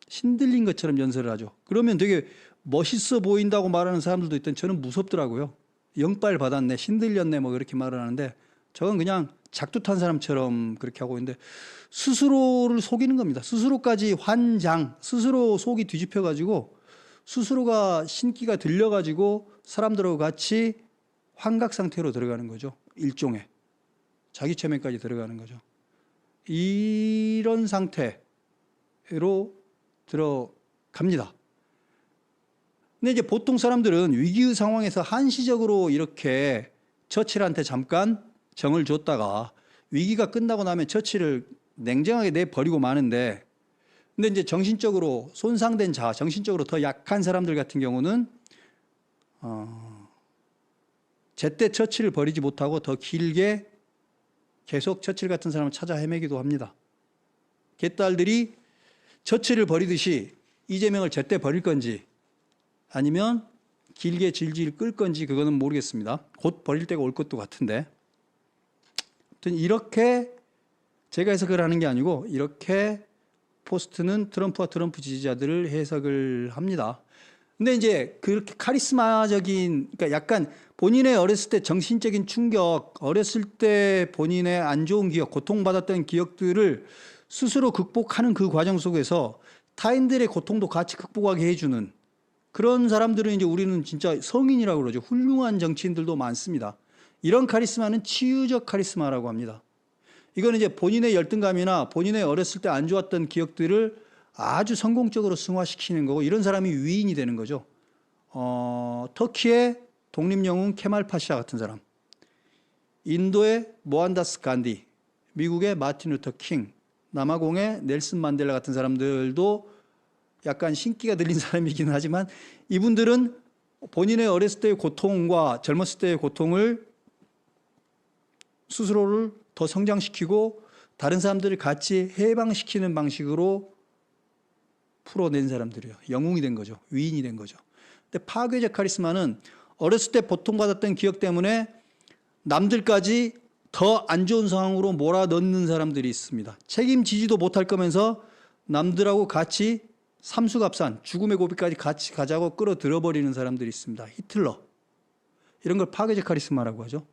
연설을 하죠. 그러면 되게 멋있어 보인다고 말하는 사람들도 있던 저는 무섭더라고요. 영빨 받았네, 신들렸네 뭐 그렇게 말을 하는데 저건 그냥 작두 탄 사람처럼 그렇게 하고 있는데 스스로를 속이는 겁니다. 스스로까지 환장, 스스로 속이 뒤집혀 가지고 스스로가 신기가 들려 가지고 사람들하고 같이 환각 상태로 들어가는 거죠. 일종의 자기 최면까지 들어가는 거죠. 이런 상태로 들어갑니다. 근데 이제 보통 사람들은 위기의 상황에서 한시적으로 이렇게 처칠한테 잠깐 정을 줬다가 위기가 끝나고 나면 처칠을 냉정하게 내버리고 마는데, 근데 이제 정신적으로 손상된 자, 정신적으로 더 약한 사람들 같은 경우는 제때 처칠을 버리지 못하고 더 길게 계속 처칠 같은 사람을 찾아 헤매기도 합니다. 개딸들이 처칠을 버리듯이 이재명을 제때 버릴 건지 아니면 길게 질질 끌 건지 그거는 모르겠습니다. 곧 버릴 때가 올 것도 같은데. 아무튼 이렇게 제가 해석을 하는 게 아니고 이렇게 포스트는 트럼프와 트럼프 지지자들을 해석을 합니다. 근데 이제 그렇게 카리스마적인, 그러니까 약간 본인의 어렸을 때 정신적인 충격, 어렸을 때 본인의 안 좋은 기억, 고통받았던 기억들을 스스로 극복하는 그 과정 속에서 타인들의 고통도 같이 극복하게 해주는 그런 사람들은 이제 우리는 진짜 성인이라고 그러죠. 훌륭한 정치인들도 많습니다. 이런 카리스마는 치유적 카리스마라고 합니다. 이거는 이제 본인의 열등감이나 본인의 어렸을 때 안 좋았던 기억들을 아주 성공적으로 승화시키는 거고 이런 사람이 위인이 되는 거죠. 터키의 독립영웅 케말 파샤 같은 사람, 인도의 모한다스 간디, 미국의 마틴 루터 킹, 남아공의 넬슨 만델라 같은 사람들도 약간 신기가 들린 사람이긴 하지만 이분들은 본인의 어렸을 때의 고통과 젊었을 때의 고통을 스스로를 더 성장시키고 다른 사람들을 같이 해방시키는 방식으로 풀어낸 사람들이에요. 영웅이 된 거죠. 위인이 된 거죠. 근데 파괴적 카리스마는 어렸을 때 고통받았던 기억 때문에 남들까지 더 안 좋은 상황으로 몰아넣는 사람들이 있습니다. 책임지지도 못할 거면서 남들하고 같이 삼수갑산, 죽음의 고비까지 같이 가자고 끌어들여버리는 사람들이 있습니다. 히틀러. 이런 걸 파괴적 카리스마라고 하죠.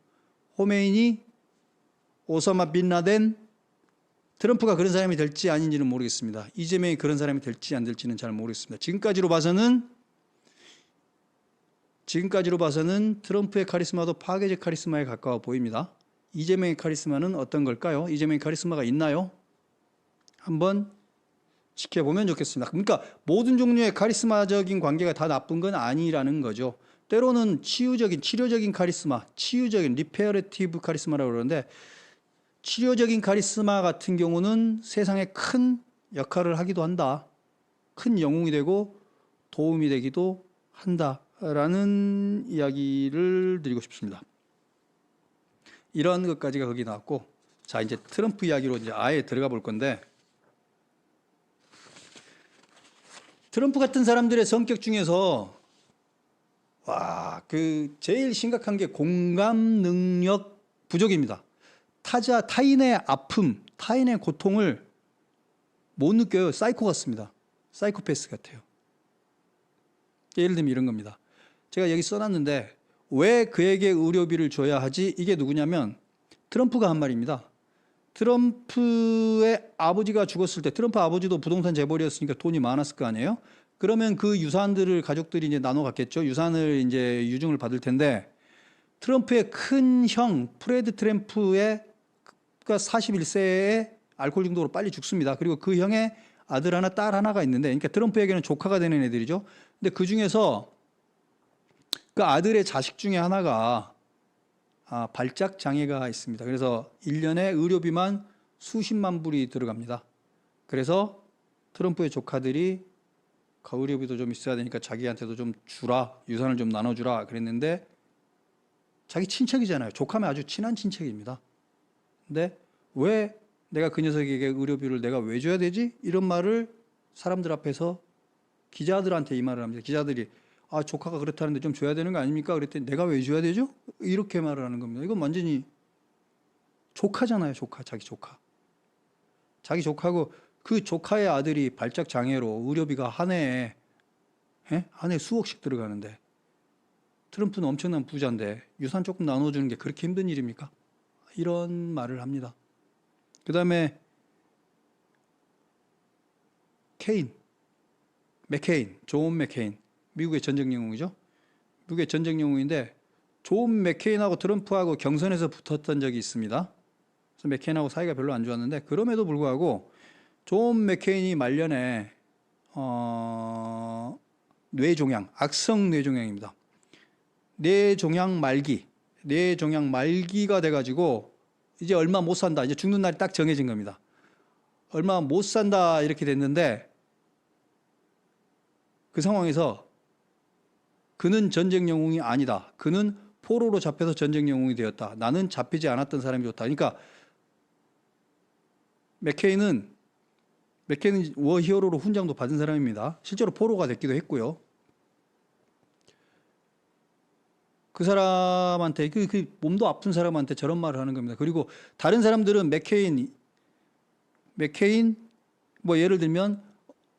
호메이니, 오사마 빈 라덴, 트럼프가 그런 사람이 될지 아닌지는 모르겠습니다. 이재명이 그런 사람이 될지 안 될지는 잘 모르겠습니다. 지금까지로 봐서는 트럼프의 카리스마도 파괴적 카리스마에 가까워 보입니다. 이재명의 카리스마는 어떤 걸까요? 이재명의 카리스마가 있나요? 한번 지켜보면 좋겠습니다. 그러니까 모든 종류의 카리스마적인 관계가 다 나쁜 건 아니라는 거죠. 때로는 치료적인 카리스마, 리페어레티브 카리스마라고 그러는데 치료적인 카리스마 같은 경우는 세상에 큰 역할을 하기도 한다. 큰 영웅이 되고 도움이 되기도 한다라는 이야기를 드리고 싶습니다. 이런 것까지가 거기 나왔고, 자 이제 트럼프 이야기로 이제 아예 들어가 볼 건데, 트럼프 같은 사람들의 성격 중에서 제일 심각한 게 공감 능력 부족입니다. 타인의 아픔, 타인의 고통을 못 느껴요. 사이코 같습니다. 사이코패스 같아요. 예를 들면 이런 겁니다. 제가 여기 써놨는데 왜 그에게 의료비를 줘야 하지? 이게 누구냐면 트럼프가 한 말입니다. 트럼프의 아버지가 죽었을 때 트럼프 아버지도 부동산 재벌이었으니까 돈이 많았을 거 아니에요? 그러면 그 유산들을 가족들이 이제 나눠 갖겠죠. 유산을 이제 유증을 받을 텐데 트럼프의 큰 형 프레드 트럼프가 41세에 알코올 중독으로 빨리 죽습니다. 그리고 그 형의 아들 하나, 딸 하나가 있는데, 그러니까 트럼프에게는 조카가 되는 애들이죠. 근데 그 중에서 그 아들의 자식 중에 하나가 발작 장애가 있습니다. 그래서 1년에 의료비만 수십만 불이 들어갑니다. 그래서 트럼프의 조카들이 의료비도 좀 있어야 되니까 자기한테도 좀 주라, 유산을 좀 나눠주라 그랬는데 자기 친척이잖아요. 조카면 아주 친한 친척입니다. 근데 왜 내가 그 녀석에게 의료비를 내가 왜 줘야 되지? 이런 말을 사람들 앞에서 기자들한테 이 말을 합니다. 기자들이 아 조카가 그렇다는데 좀 줘야 되는 거 아닙니까? 그랬더니 내가 왜 줘야 되죠? 이렇게 말을 하는 겁니다. 이건 완전히 조카잖아요. 조카, 자기 조카. 자기 조카고 그 조카의 아들이 발작 장애로 의료비가 한 해에 수억씩 들어가는데 트럼프는 엄청난 부자인데 유산 조금 나눠주는 게 그렇게 힘든 일입니까? 이런 말을 합니다. 그 다음에 존 맥케인, 미국의 전쟁 영웅이죠. 미국의 전쟁 영웅인데 존 맥케인하고 트럼프하고 경선에서 붙었던 적이 있습니다. 그래서 맥케인하고 사이가 별로 안 좋았는데 그럼에도 불구하고 존 맥케인이 말년에 뇌종양, 악성 뇌종양입니다. 뇌종양 말기가 돼가지고 이제 얼마 못 산다. 이제 죽는 날이 딱 정해진 겁니다. 얼마 못 산다 이렇게 됐는데 그 상황에서 그는 전쟁 영웅이 아니다. 그는 포로로 잡혀서 전쟁 영웅이 되었다. 나는 잡히지 않았던 사람이 좋다. 그러니까 맥케인은 워 히어로로 훈장도 받은 사람입니다. 실제로 포로가 됐기도 했고요. 그 사람한테 그 몸도 아픈 사람한테 저런 말을 하는 겁니다. 그리고 다른 사람들은 맥케인 뭐 예를 들면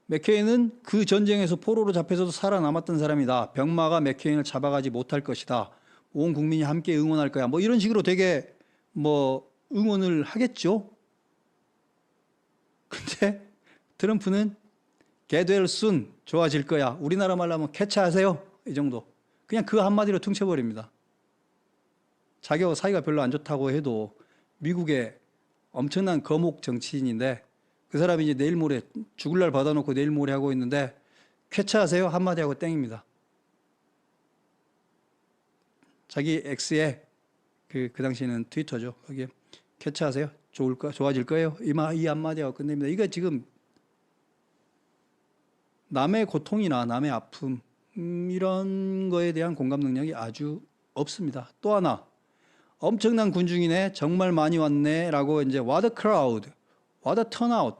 맥케인은 그 전쟁에서 포로로 잡혀서도 살아남았던 사람이다. 병마가 맥케인을 잡아가지 못할 것이다. 온 국민이 함께 응원할 거야. 뭐 이런 식으로 되게 뭐 응원을 하겠죠. 근데 트럼프는 get well soon, 좋아질 거야. 우리나라 말로 하면 캐치하세요. 이 정도. 그냥 그 한마디로 퉁쳐버립니다. 자기하고 사이가 별로 안 좋다고 해도 미국의 엄청난 거목 정치인인데 그 사람이 이제 내일 모레 죽을 날 받아놓고 내일 모레 하고 있는데 쾌차하세요 한마디 하고 땡입니다. 자기 X에 그 당시에는 트위터죠. 거기에 쾌차하세요. 좋아질 거예요. 이 한마디 하고 끝냅니다. 이거 지금 남의 고통이나 남의 아픔 이런 거에 대한 공감 능력이 아주 없습니다. 또 하나 엄청난 군중이네, 정말 많이 왔네 라고 이제 what a crowd, what a turnout,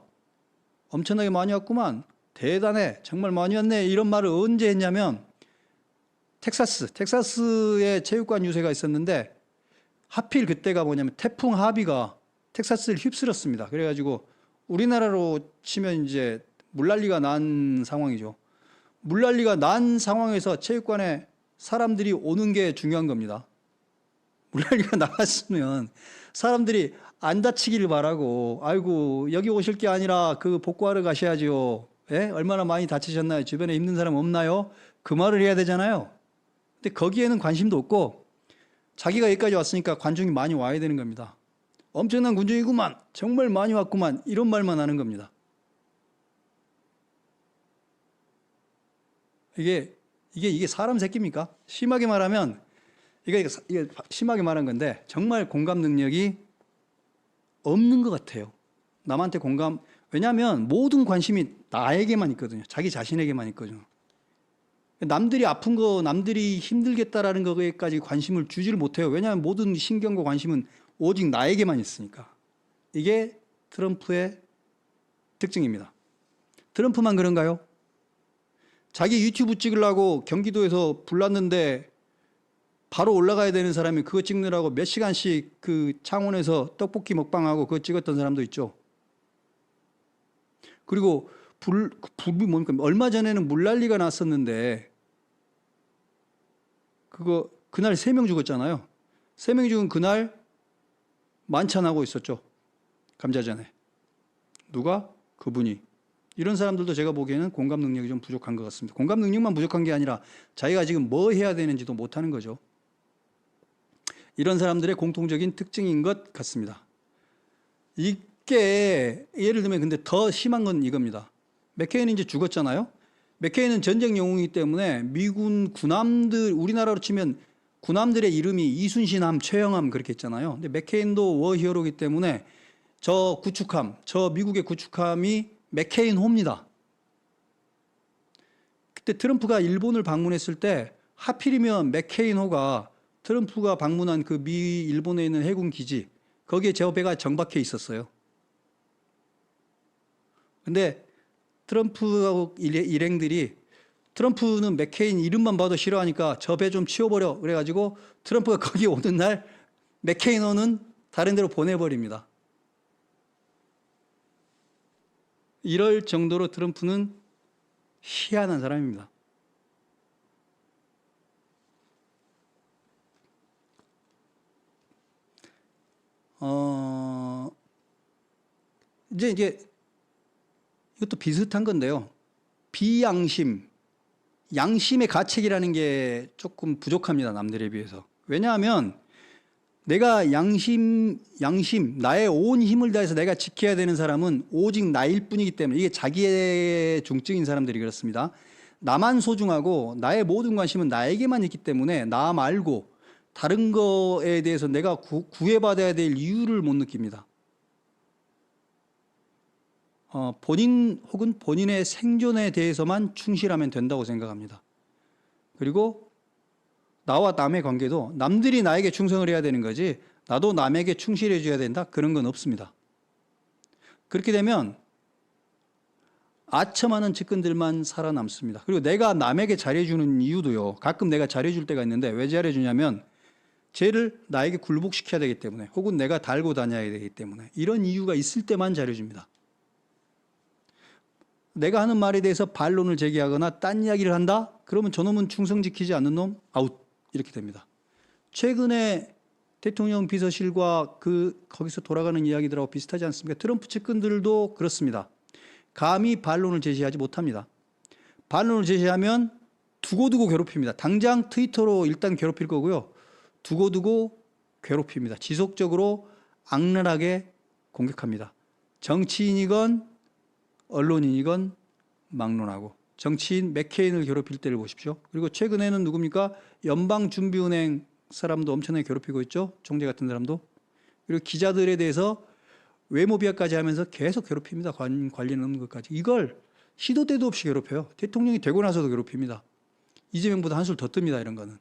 엄청나게 많이 왔구만, 대단해, 정말 많이 왔네 이런 말을 언제 했냐면 텍사스에 체육관 유세가 있었는데 하필 그때가 뭐냐면 태풍 하비가 텍사스를 휩쓸었습니다. 그래가지고 우리나라로 치면 이제 물난리가 난 상황이죠. 물난리가 난 상황에서 체육관에 사람들이 오는 게 중요한 겁니다. 물난리가 나갔으면 사람들이 안 다치기를 바라고 아이고 여기 오실 게 아니라 그 복구하러 가셔야죠. 예? 얼마나 많이 다치셨나요? 주변에 힘든 사람 없나요? 그 말을 해야 되잖아요. 근데 거기에는 관심도 없고 자기가 여기까지 왔으니까 관중이 많이 와야 되는 겁니다. 엄청난 군중이구만, 정말 많이 왔구만 이런 말만 하는 겁니다. 이게 사람 새끼입니까? 심하게 말하면 이게 심하게 말한 건데 정말 공감 능력이 없는 것 같아요. 남한테 공감, 왜냐하면 모든 관심이 나에게만 있거든요. 자기 자신에게만 있거든요. 남들이 아픈 거, 남들이 힘들겠다라는 거에까지 관심을 주지를 못해요. 왜냐하면 모든 신경과 관심은 오직 나에게만 있으니까. 이게 트럼프의 특징입니다. 트럼프만 그런가요? 자기 유튜브 찍으려고 경기도에서 불났는데 바로 올라가야 되는 사람이 그거 찍느라고 몇 시간씩 그 창원에서 떡볶이 먹방하고 그거 찍었던 사람도 있죠. 그리고 불이 뭡니까? 얼마 전에는 물난리가 났었는데 그날 3명 죽었잖아요. 3명 죽은 그날 만찬하고 있었죠. 감자전에. 누가? 그분이. 이런 사람들도 제가 보기에는 공감 능력이 좀 부족한 것 같습니다. 공감 능력만 부족한 게 아니라 자기가 지금 뭐 해야 되는지도 못하는 거죠. 이런 사람들의 공통적인 특징인 것 같습니다. 이게 예를 들면 근데 더 심한 건 이겁니다. 맥케인이 이제 죽었잖아요. 맥케인은 전쟁 영웅이기 때문에 미군 군함들, 우리나라로 치면 군함들의 이름이 이순신함, 최영함 그렇게 있잖아요. 근데 맥케인도 워히어로이기 때문에 저 미국의 구축함이 맥케인호입니다. 그때 트럼프가 일본을 방문했을 때 하필이면 맥케인호가 트럼프가 방문한 그 일본에 있는 해군 기지 거기에 저 배가 정박해 있었어요. 근데 트럼프하고 일행들이 트럼프는 맥케인 이름만 봐도 싫어하니까 저 배 좀 치워버려. 그래가지고 트럼프가 거기 오는 날 맥케인호는 다른 데로 보내버립니다. 이럴 정도로 트럼프는 희한한 사람입니다. 이제 이것도 비슷한 건데요. 비양심, 양심의 가책이라는 게 조금 부족합니다. 남들에 비해서. 왜냐하면 내가 양심, 나의 온 힘을 다해서 내가 지켜야 되는 사람은 오직 나일 뿐이기 때문에 이게 자기의 중증인 사람들이 그렇습니다. 나만 소중하고 나의 모든 관심은 나에게만 있기 때문에 나 말고 다른 거에 대해서 내가 구애받아야 될 이유를 못 느낍니다. 본인 혹은 본인의 생존에 대해서만 충실하면 된다고 생각합니다. 그리고 나와 남의 관계도 남들이 나에게 충성을 해야 되는 거지 나도 남에게 충실해 줘야 된다? 그런 건 없습니다. 그렇게 되면 아첨하는 측근들만 살아남습니다. 그리고 내가 남에게 잘해주는 이유도요. 가끔 내가 잘해줄 때가 있는데 왜 잘해주냐면 쟤를 나에게 굴복시켜야 되기 때문에 혹은 내가 달고 다녀야 되기 때문에 이런 이유가 있을 때만 잘해줍니다. 내가 하는 말에 대해서 반론을 제기하거나 딴 이야기를 한다? 그러면 저놈은 충성 지키지 않는 놈 아웃 이렇게 됩니다. 최근에 대통령 비서실과 거기서 돌아가는 이야기들하고 비슷하지 않습니까? 트럼프 측근들도 그렇습니다. 감히 반론을 제시하지 못합니다. 반론을 제시하면 두고두고 괴롭힙니다. 당장 트위터로 일단 괴롭힐 거고요. 두고두고 괴롭힙니다. 지속적으로 악랄하게 공격합니다. 정치인이건 언론인이건 막론하고 정치인 맥케인을 괴롭힐 때를 보십시오. 그리고 최근에는 누굽니까? 연방준비은행 사람도 엄청나게 괴롭히고 있죠. 총재 같은 사람도. 그리고 기자들에 대해서 외모 비하까지 하면서 계속 괴롭힙니다. 관련 없는 것까지. 이걸 시도 때도 없이 괴롭혀요. 대통령이 되고 나서도 괴롭힙니다. 이재명보다 한술 더 뜹니다. 이런 거는.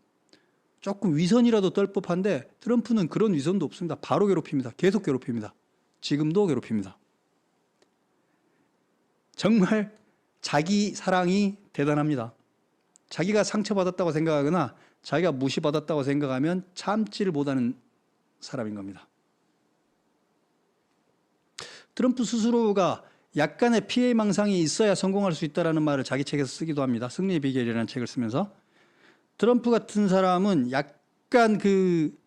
조금 위선이라도 떨 법한데 트럼프는 그런 위선도 없습니다. 바로 괴롭힙니다. 계속 괴롭힙니다. 지금도 괴롭힙니다. 정말 자기 사랑이 대단합니다. 자기가 상처받았다고 생각하거나 자기가 무시받았다고 생각하면 참지를 못하는 사람인 겁니다. 트럼프 스스로가 약간의 피해망상이 있어야 성공할 수 있다는 말을 자기 책에서 쓰기도 합니다. 승리의 비결이라는 책을 쓰면서. 트럼프 같은 사람은 약간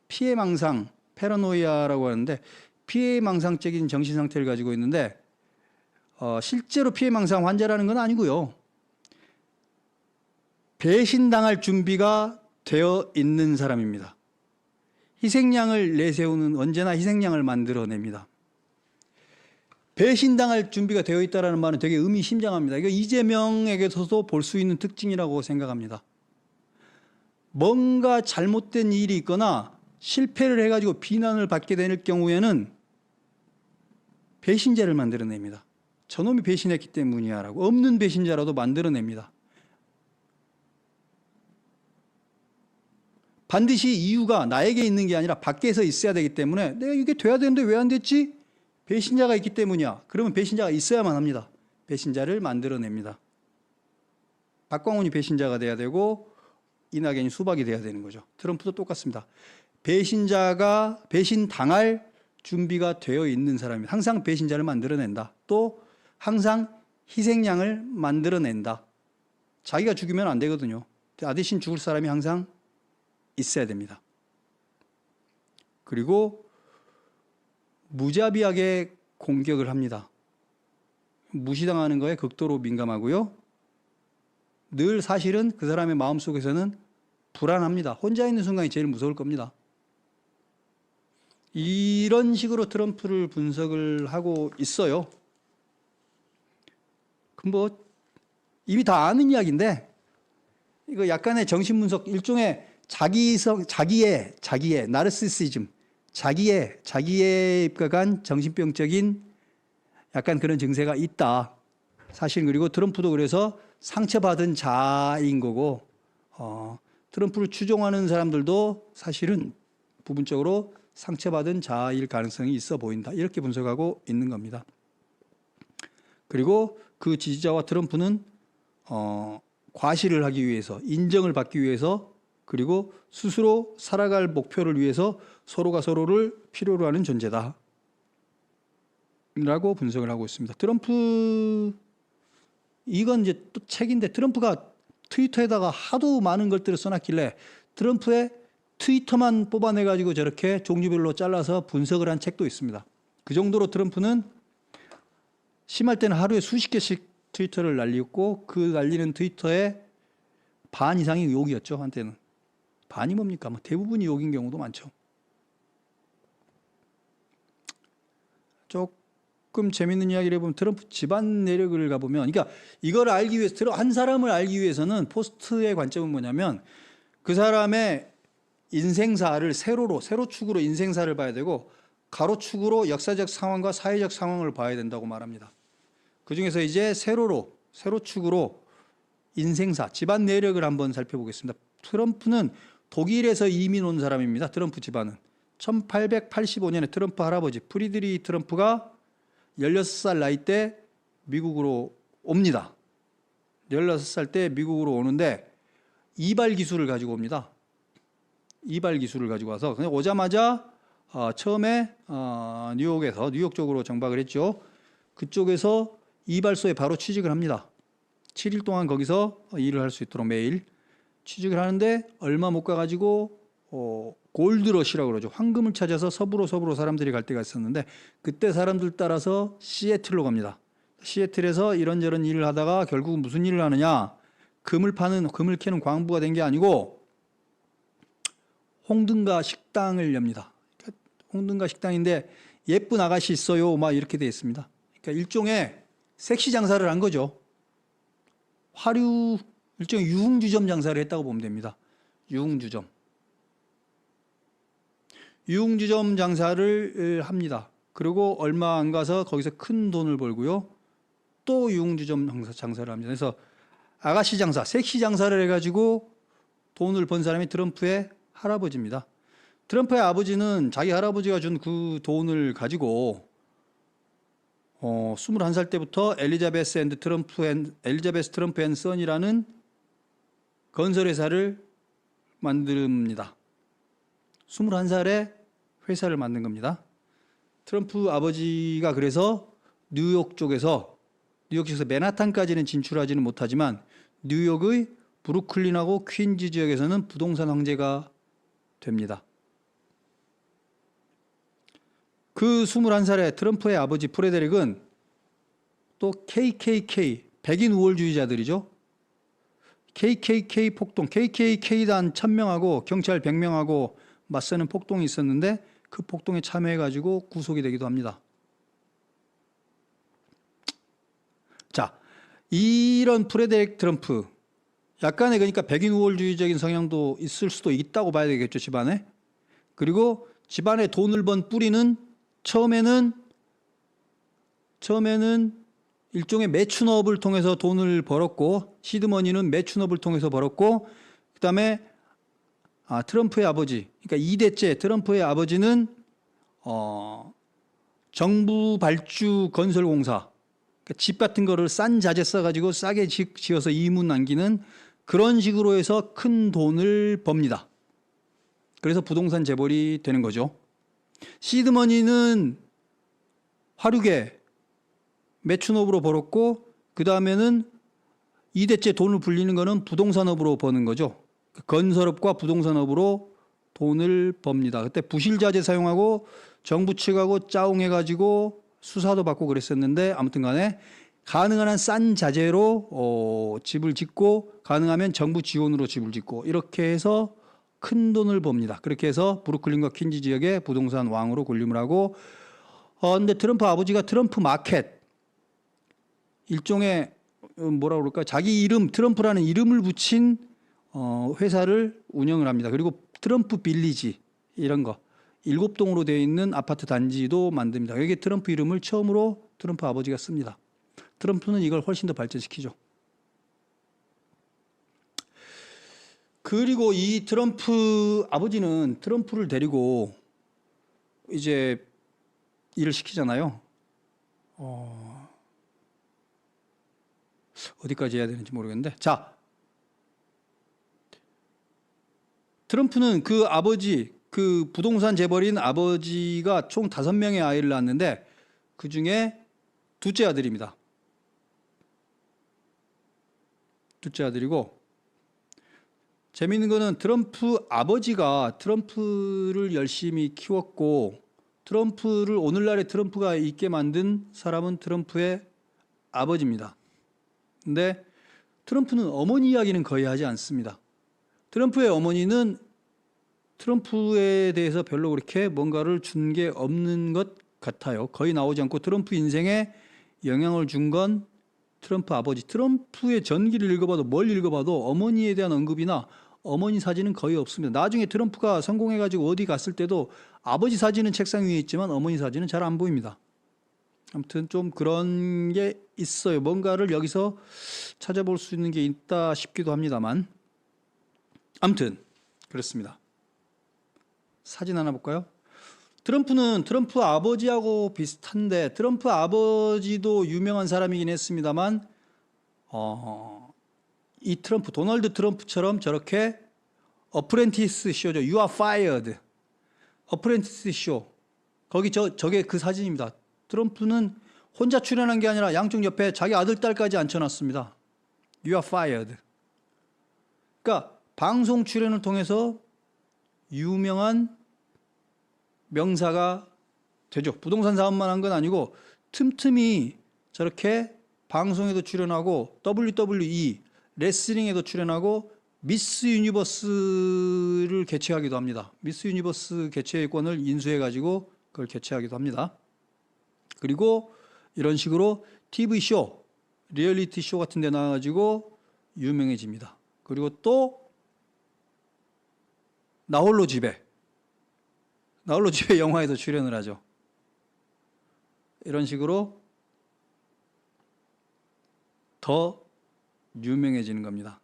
피해망상, 패러노이아라고 하는데 피해망상적인 정신상태를 가지고 있는데 실제로 피해망상 환자라는 건 아니고요. 배신당할 준비가 되어 있는 사람입니다. 희생양을 내세우는 언제나 희생양을 만들어냅니다. 배신당할 준비가 되어 있다는 말은 되게 의미심장합니다. 이거 이재명에게서도 볼 수 있는 특징이라고 생각합니다. 뭔가 잘못된 일이 있거나 실패를 해가지고 비난을 받게 될 경우에는 배신자를 만들어냅니다. 저놈이 배신했기 때문이야 라고 없는 배신자라도 만들어냅니다. 반드시 이유가 나에게 있는 게 아니라 밖에서 있어야 되기 때문에 내가 이게 돼야 되는데 왜 안 됐지? 배신자가 있기 때문이야. 그러면 배신자가 있어야만 합니다. 배신자를 만들어냅니다. 박광훈이 배신자가 돼야 되고 이낙연이 수박이 돼야 되는 거죠. 트럼프도 똑같습니다. 배신자가 배신당할 준비가 되어 있는 사람입니다. 항상 배신자를 만들어낸다. 또 항상 희생양을 만들어낸다. 자기가 죽이면 안 되거든요. 나 대신 죽을 사람이 항상 있어야 됩니다. 그리고 무자비하게 공격을 합니다. 무시당하는 거에 극도로 민감하고요. 늘 사실은 그 사람의 마음속에서는 불안합니다. 혼자 있는 순간이 제일 무서울 겁니다. 이런 식으로 트럼프를 분석을 하고 있어요. 그럼 이미 다 아는 이야기인데 이거 약간의 정신분석, 일종의 자기의 나르시시즘, 자기에 입각한 정신병적인 약간 그런 증세가 있다. 사실 그리고 트럼프도 그래서 상처받은 자인 거고 트럼프를 추종하는 사람들도 사실은 부분적으로 상처받은 자일 가능성이 있어 보인다. 이렇게 분석하고 있는 겁니다. 그리고 그 지지자와 트럼프는 과시를 하기 위해서, 인정을 받기 위해서, 그리고 스스로 살아갈 목표를 위해서 서로가 서로를 필요로 하는 존재다 라고 분석을 하고 있습니다. 트럼프, 이건 이제 또 책인데, 트럼프가 트위터에다가 하도 많은 것들을 써놨길래 트럼프의 트위터만 뽑아내가지고 저렇게 종류별로 잘라서 분석을 한 책도 있습니다. 그 정도로 트럼프는 심할 때는 하루에 수십 개씩 트위터를 날리고, 그 날리는 트위터의 반 이상이 욕이었죠. 한때는. 반이 뭡니까? 뭐 대부분이 욕인 경우도 많죠. 조금 재밌는 이야기를 해보면, 트럼프 집안 내력을 가보면, 그러니까 이걸 알기 위해서, 한 사람을 알기 위해서는 포스트의 관점은 뭐냐면, 그 사람의 인생사를 세로축으로 인생사를 봐야 되고, 가로축으로 역사적 상황과 사회적 상황을 봐야 된다고 말합니다. 그 중에서 이제 세로축으로 인생사, 집안 내력을 한번 살펴보겠습니다. 트럼프는 독일에서 이민 온 사람입니다. 트럼프 집안은. 1885년에 트럼프 할아버지 프리드리 트럼프가 16살 나이 때 미국으로 옵니다. 16살 때 미국으로 오는데 이발 기술을 가지고 옵니다. 이발 기술을 가지고 와서 그냥 오자마자 처음에 뉴욕 쪽으로 정박을 했죠. 그쪽에서 이발소에 바로 취직을 합니다. 7일 동안 거기서 일을 할 수 있도록 매일 취직을 하는데, 얼마 못 가가지고 골드러시라고 그러죠. 황금을 찾아서 서부로 사람들이 갈 때가 있었는데, 그때 사람들 따라서 시애틀로 갑니다. 시애틀에서 이런저런 일을 하다가 결국 무슨 일을 하느냐, 금을 캐는 광부가 된 게 아니고 홍등가 식당을 엽니다. 홍등가 식당인데 예쁜 아가씨 있어요 막 이렇게 되어 있습니다. 그러니까 일종의 섹시 장사를 한 거죠. 일종의 유흥주점 장사를 했다고 보면 됩니다. 유흥주점 장사를 합니다. 그리고 얼마 안 가서 거기서 큰 돈을 벌고요. 또 유흥주점 장사를 합니다. 그래서 아가씨 장사, 섹시 장사를 해가지고 돈을 번 사람이 트럼프의 할아버지입니다. 트럼프의 아버지는 자기 할아버지가 준 그 돈을 가지고 21살 때부터 엘리자베스 트럼프 앤 선이라는 건설회사를 만듭니다. 21살에 회사를 만든 겁니다. 트럼프 아버지가 그래서 뉴욕 쪽에서 맨하탄까지는 진출하지는 못하지만 뉴욕의 브루클린하고 퀸즈 지역에서는 부동산 황제가 됩니다. 그 21살의 트럼프의 아버지 프레데릭은 또 KKK, 백인 우월주의자들이죠. KKK 폭동, KKK단 1000명하고 경찰 100명하고 맞서는 폭동이 있었는데 그 폭동에 참여해가지고 구속이 되기도 합니다. 자, 이런 프레데릭 트럼프, 약간의 그러니까 백인 우월주의적인 성향도 있을 수도 있다고 봐야 되겠죠, 집안에. 그리고 집안에 돈을 번 뿌리는 처음에는 일종의 매춘업을 통해서 돈을 벌었고, 시드머니는 매춘업을 통해서 벌었고, 그 다음에 트럼프의 아버지, 그러니까 2대째 트럼프의 아버지는 정부 발주 건설공사, 그러니까 집 같은 거를 싼 자재 써가지고 싸게 지어서 이문 남기는 그런 식으로 해서 큰 돈을 법니다. 그래서 부동산 재벌이 되는 거죠. 시드머니는 화류계 매춘업으로 벌었고, 그 다음에는 2대째 돈을 불리는 거는 부동산업으로 버는 거죠. 건설업과 부동산업으로 돈을 법니다. 그때 부실자재 사용하고 정부 측하고 짜옹해가지고 수사도 받고 그랬었는데, 아무튼 간에 가능한 한 싼 자재로 집을 짓고, 가능하면 정부 지원으로 집을 짓고, 이렇게 해서 큰 돈을 법니다. 그렇게 해서 브루클린과 퀸즈 지역의 부동산 왕으로 군림을 하고, 근데 트럼프 아버지가 트럼프 마켓, 일종의 뭐라 그럴까, 자기 이름, 트럼프라는 이름을 붙인 회사를 운영을 합니다. 그리고 트럼프 빌리지, 이런 거 7동으로 되어 있는 아파트 단지도 만듭니다. 여기에 트럼프 이름을 처음으로 트럼프 아버지가 씁니다. 트럼프는 이걸 훨씬 더 발전시키죠. 그리고 이 트럼프 아버지는 트럼프를 데리고 이제 일을 시키잖아요. 어디까지 해야 되는지 모르겠는데. 자, 트럼프는 그 아버지, 그 부동산 재벌인 아버지가 총 5명의 아이를 낳았는데 그 중에 둘째 아들입니다. 둘째 아들이고, 재미있는 거는 트럼프 아버지가 트럼프를 열심히 키웠고, 트럼프를 오늘날의 트럼프가 있게 만든 사람은 트럼프의 아버지입니다. 근데 트럼프는 어머니 이야기는 거의 하지 않습니다. 트럼프의 어머니는 트럼프에 대해서 별로 그렇게 뭔가를 준 게 없는 것 같아요. 거의 나오지 않고 트럼프 인생에 영향을 준 건 트럼프 아버지. 트럼프의 전기를 읽어봐도 뭘 읽어봐도 어머니에 대한 언급이나 어머니 사진은 거의 없습니다. 나중에 트럼프가 성공해가지고 어디 갔을 때도 아버지 사진은 책상 위에 있지만 어머니 사진은 잘 안 보입니다. 아무튼 좀 그런 게 있어요. 뭔가를 여기서 찾아볼 수 있는 게 있다 싶기도 합니다만. 아무튼 그렇습니다. 사진 하나 볼까요? 트럼프는 트럼프 아버지하고 비슷한데 트럼프 아버지도 유명한 사람이긴 했습니다만 이 트럼프, 도널드 트럼프처럼 저렇게 어프렌티스 쇼죠. You are fired. 어프렌티스 쇼. 거기 저게 그 사진입니다. 트럼프는 혼자 출연한 게 아니라 양쪽 옆에 자기 아들, 딸까지 앉혀놨습니다. You are fired. 그러니까 방송 출연을 통해서 유명한 명사가 되죠. 부동산 사업만 한 건 아니고 틈틈이 저렇게 방송에도 출연하고 WWE, 레슬링에도 출연하고 미스 유니버스를 개최하기도 합니다. 미스 유니버스 개최권을 인수해가지고 그걸 개최하기도 합니다. 그리고 이런 식으로 TV쇼, 리얼리티 쇼 같은 데 나와가지고 유명해집니다. 그리고 또 나홀로 집에 영화에도 출연을 하죠. 이런 식으로 더 유명해지는 겁니다.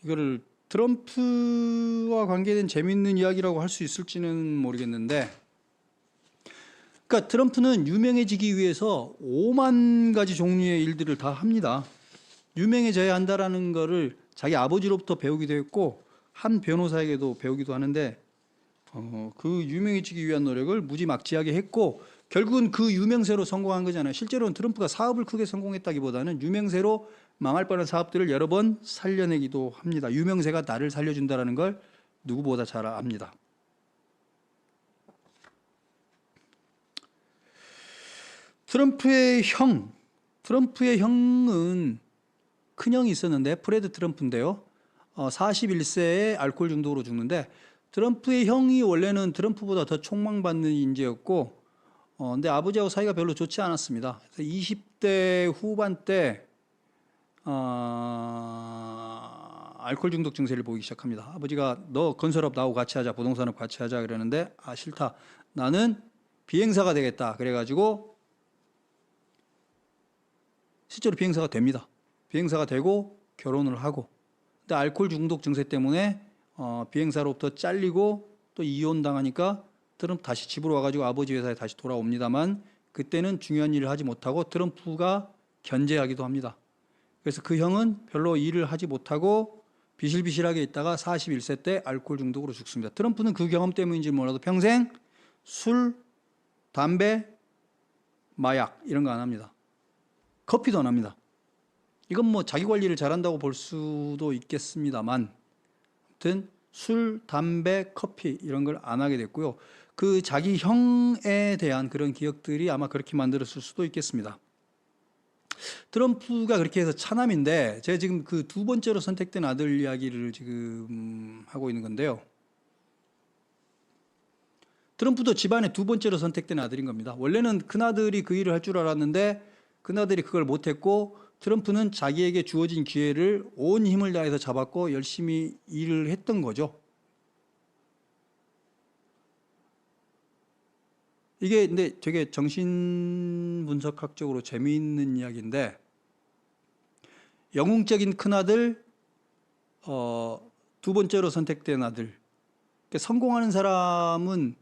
이거를 트럼프와 관계된 재미있는 이야기라고 할 수 있을지는 모르겠는데, 그러니까 트럼프는 유명해지기 위해서 5만 가지 종류의 일들을 다 합니다. 유명해져야 한다라는 거를 자기 아버지로부터 배우기도 했고 한 변호사에게도 배우기도 하는데 그 유명해지기 위한 노력을 무지막지하게 했고 결국은 그 유명세로 성공한 거잖아요. 실제로는 트럼프가 사업을 크게 성공했다기보다는 유명세로 망할 뻔한 사업들을 여러 번 살려내기도 합니다. 유명세가 나를 살려준다는 걸 누구보다 잘 압니다. 트럼프의 형은 큰형이 있었는데 프레드 트럼프인데요. 41세에 알코올 중독으로 죽는데 트럼프의 형이 원래는 트럼프보다 더 촉망받는 인재였고 근데 아버지하고 사이가 별로 좋지 않았습니다. 그래서 20대 후반 때 알코올 중독 증세를 보이기 시작합니다. 아버지가 너 건설업 나하고 같이 하자, 부동산업 같이 하자 그러는데 싫다. 나는 비행사가 되겠다. 그래가지고 실제로 비행사가 됩니다. 비행사가 되고 결혼을 하고 근데 알코올 중독 증세 때문에 비행사로부터 잘리고 또 이혼당하니까 트럼프 다시 집으로 와가지고 아버지 회사에 다시 돌아옵니다만 그때는 중요한 일을 하지 못하고 트럼프가 견제하기도 합니다. 그래서 그 형은 별로 일을 하지 못하고 비실비실하게 있다가 41세 때 알코올 중독으로 죽습니다. 트럼프는 그 경험 때문인지 몰라도 평생 술, 담배, 마약 이런 거 안 합니다. 커피도 안 합니다. 이건 뭐 자기 관리를 잘한다고 볼 수도 있겠습니다만 아무튼 술, 담배, 커피 이런 걸 안 하게 됐고요. 그 자기 형에 대한 그런 기억들이 아마 그렇게 만들었을 수도 있겠습니다. 트럼프가 그렇게 해서 차남인데 제가 지금 그 두 번째로 선택된 아들 이야기를 지금 하고 있는 건데요. 트럼프도 집안의 두 번째로 선택된 아들인 겁니다. 원래는 큰아들이 그 일을 할 줄 알았는데 큰아들이 그걸 못했고 트럼프는 자기에게 주어진 기회를 온 힘을 다해서 잡았고 열심히 일을 했던 거죠. 이게 근데 되게 정신분석학적으로 재미있는 이야기인데 영웅적인 큰아들 두 번째로 선택된 아들. 그러니까 성공하는 사람은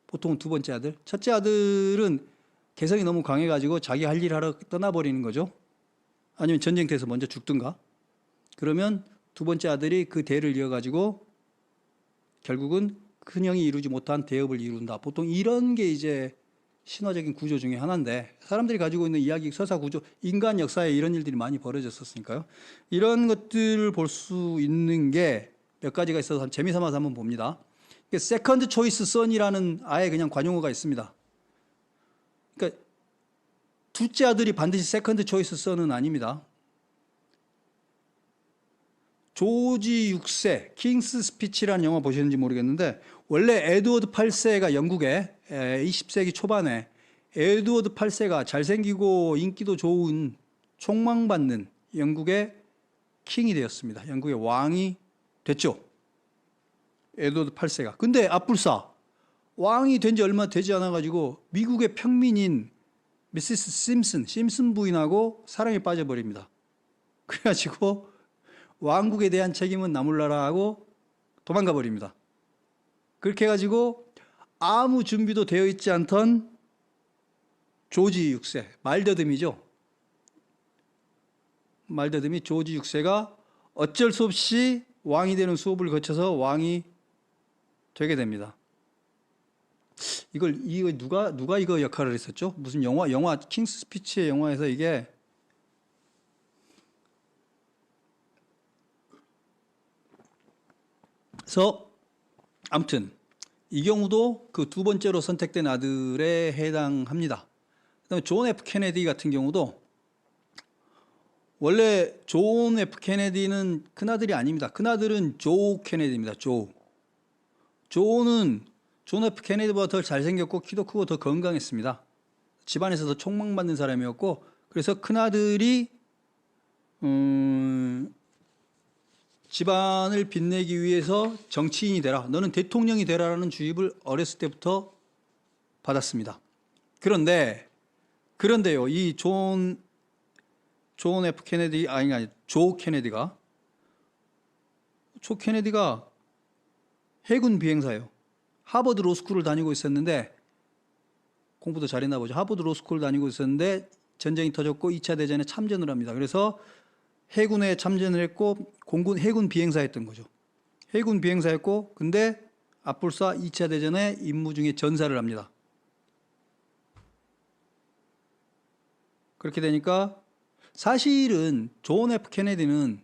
보통 두 번째 아들. 첫째 아들은 개성이 너무 강해가지고 자기 할 일 하러 떠나버리는 거죠. 아니면 전쟁터에서 먼저 죽든가. 그러면 두 번째 아들이 그 대를 이어가지고 결국은 큰형이 이루지 못한 대업을 이룬다. 보통 이런 게 이제 신화적인 구조 중에 하나인데, 사람들이 가지고 있는 이야기, 서사 구조, 인간 역사에 이런 일들이 많이 벌어졌었으니까요. 이런 것들을 볼 수 있는 게 몇 가지가 있어서 재미삼아서 한번 봅니다. 세컨드 초이스 선이라는 아예 그냥 관용어가 있습니다. 그러니까 둘째 아들이 반드시 세컨드 초이스 선은 아닙니다. 조지 6세 킹스 스피치라는 영화 보셨는지 모르겠는데, 원래 에드워드 8세가 영국에 20세기 초반에 에드워드 8세가 잘생기고 인기도 좋은 촉망받는 영국의 킹이 되었습니다. 영국의 왕이 됐죠. 에드워드 8세가. 근데 앞불사 왕이 된 지 얼마 되지 않아 가지고 미국의 평민인 미시스 심슨 부인하고 사랑에 빠져버립니다. 그래가지고 왕국에 대한 책임은 나몰라라 하고 도망가 버립니다. 그렇게 해가지고 아무 준비도 되어 있지 않던 조지 6세, 말더듬이죠. 말더듬이 조지 6세가 어쩔 수 없이 왕이 되는 수업을 거쳐서 왕이 되게 됩니다. 이거 누가 이거 역할을 했었죠? 무슨 영화 킹스 스피치의 영화에서 이게 그래서 아무튼 이 경우도 그 두 번째로 선택된 아들에 해당합니다. 그다음에 존 F 케네디 같은 경우도 원래 존 F 케네디는 큰아들이 아닙니다. 큰아들은 조 케네디입니다. 조는 존 F 케네디보다 더 잘생겼고 키도 크고 더 건강했습니다. 집안에서 더 촉망받는 사람이었고, 그래서 큰아들이 집안을 빛내기 위해서 정치인이 되라, 너는 대통령이 되라라는 주입을 어렸을 때부터 받았습니다. 그런데요, 이 존 F 케네디, 조 케네디가 해군 비행사예요. 하버드 로스쿨을 다니고 있었는데, 공부도 잘했나 보죠. 하버드 로스쿨을 다니고 있었는데 전쟁이 터졌고 2차 대전에 참전을 합니다. 그래서 해군에 참전을 했고 해군 비행사였던 거죠. 해군 비행사였고, 근데 앞불사 2차 대전에 임무 중에 전사를 합니다. 그렇게 되니까 사실은 존 F 케네디는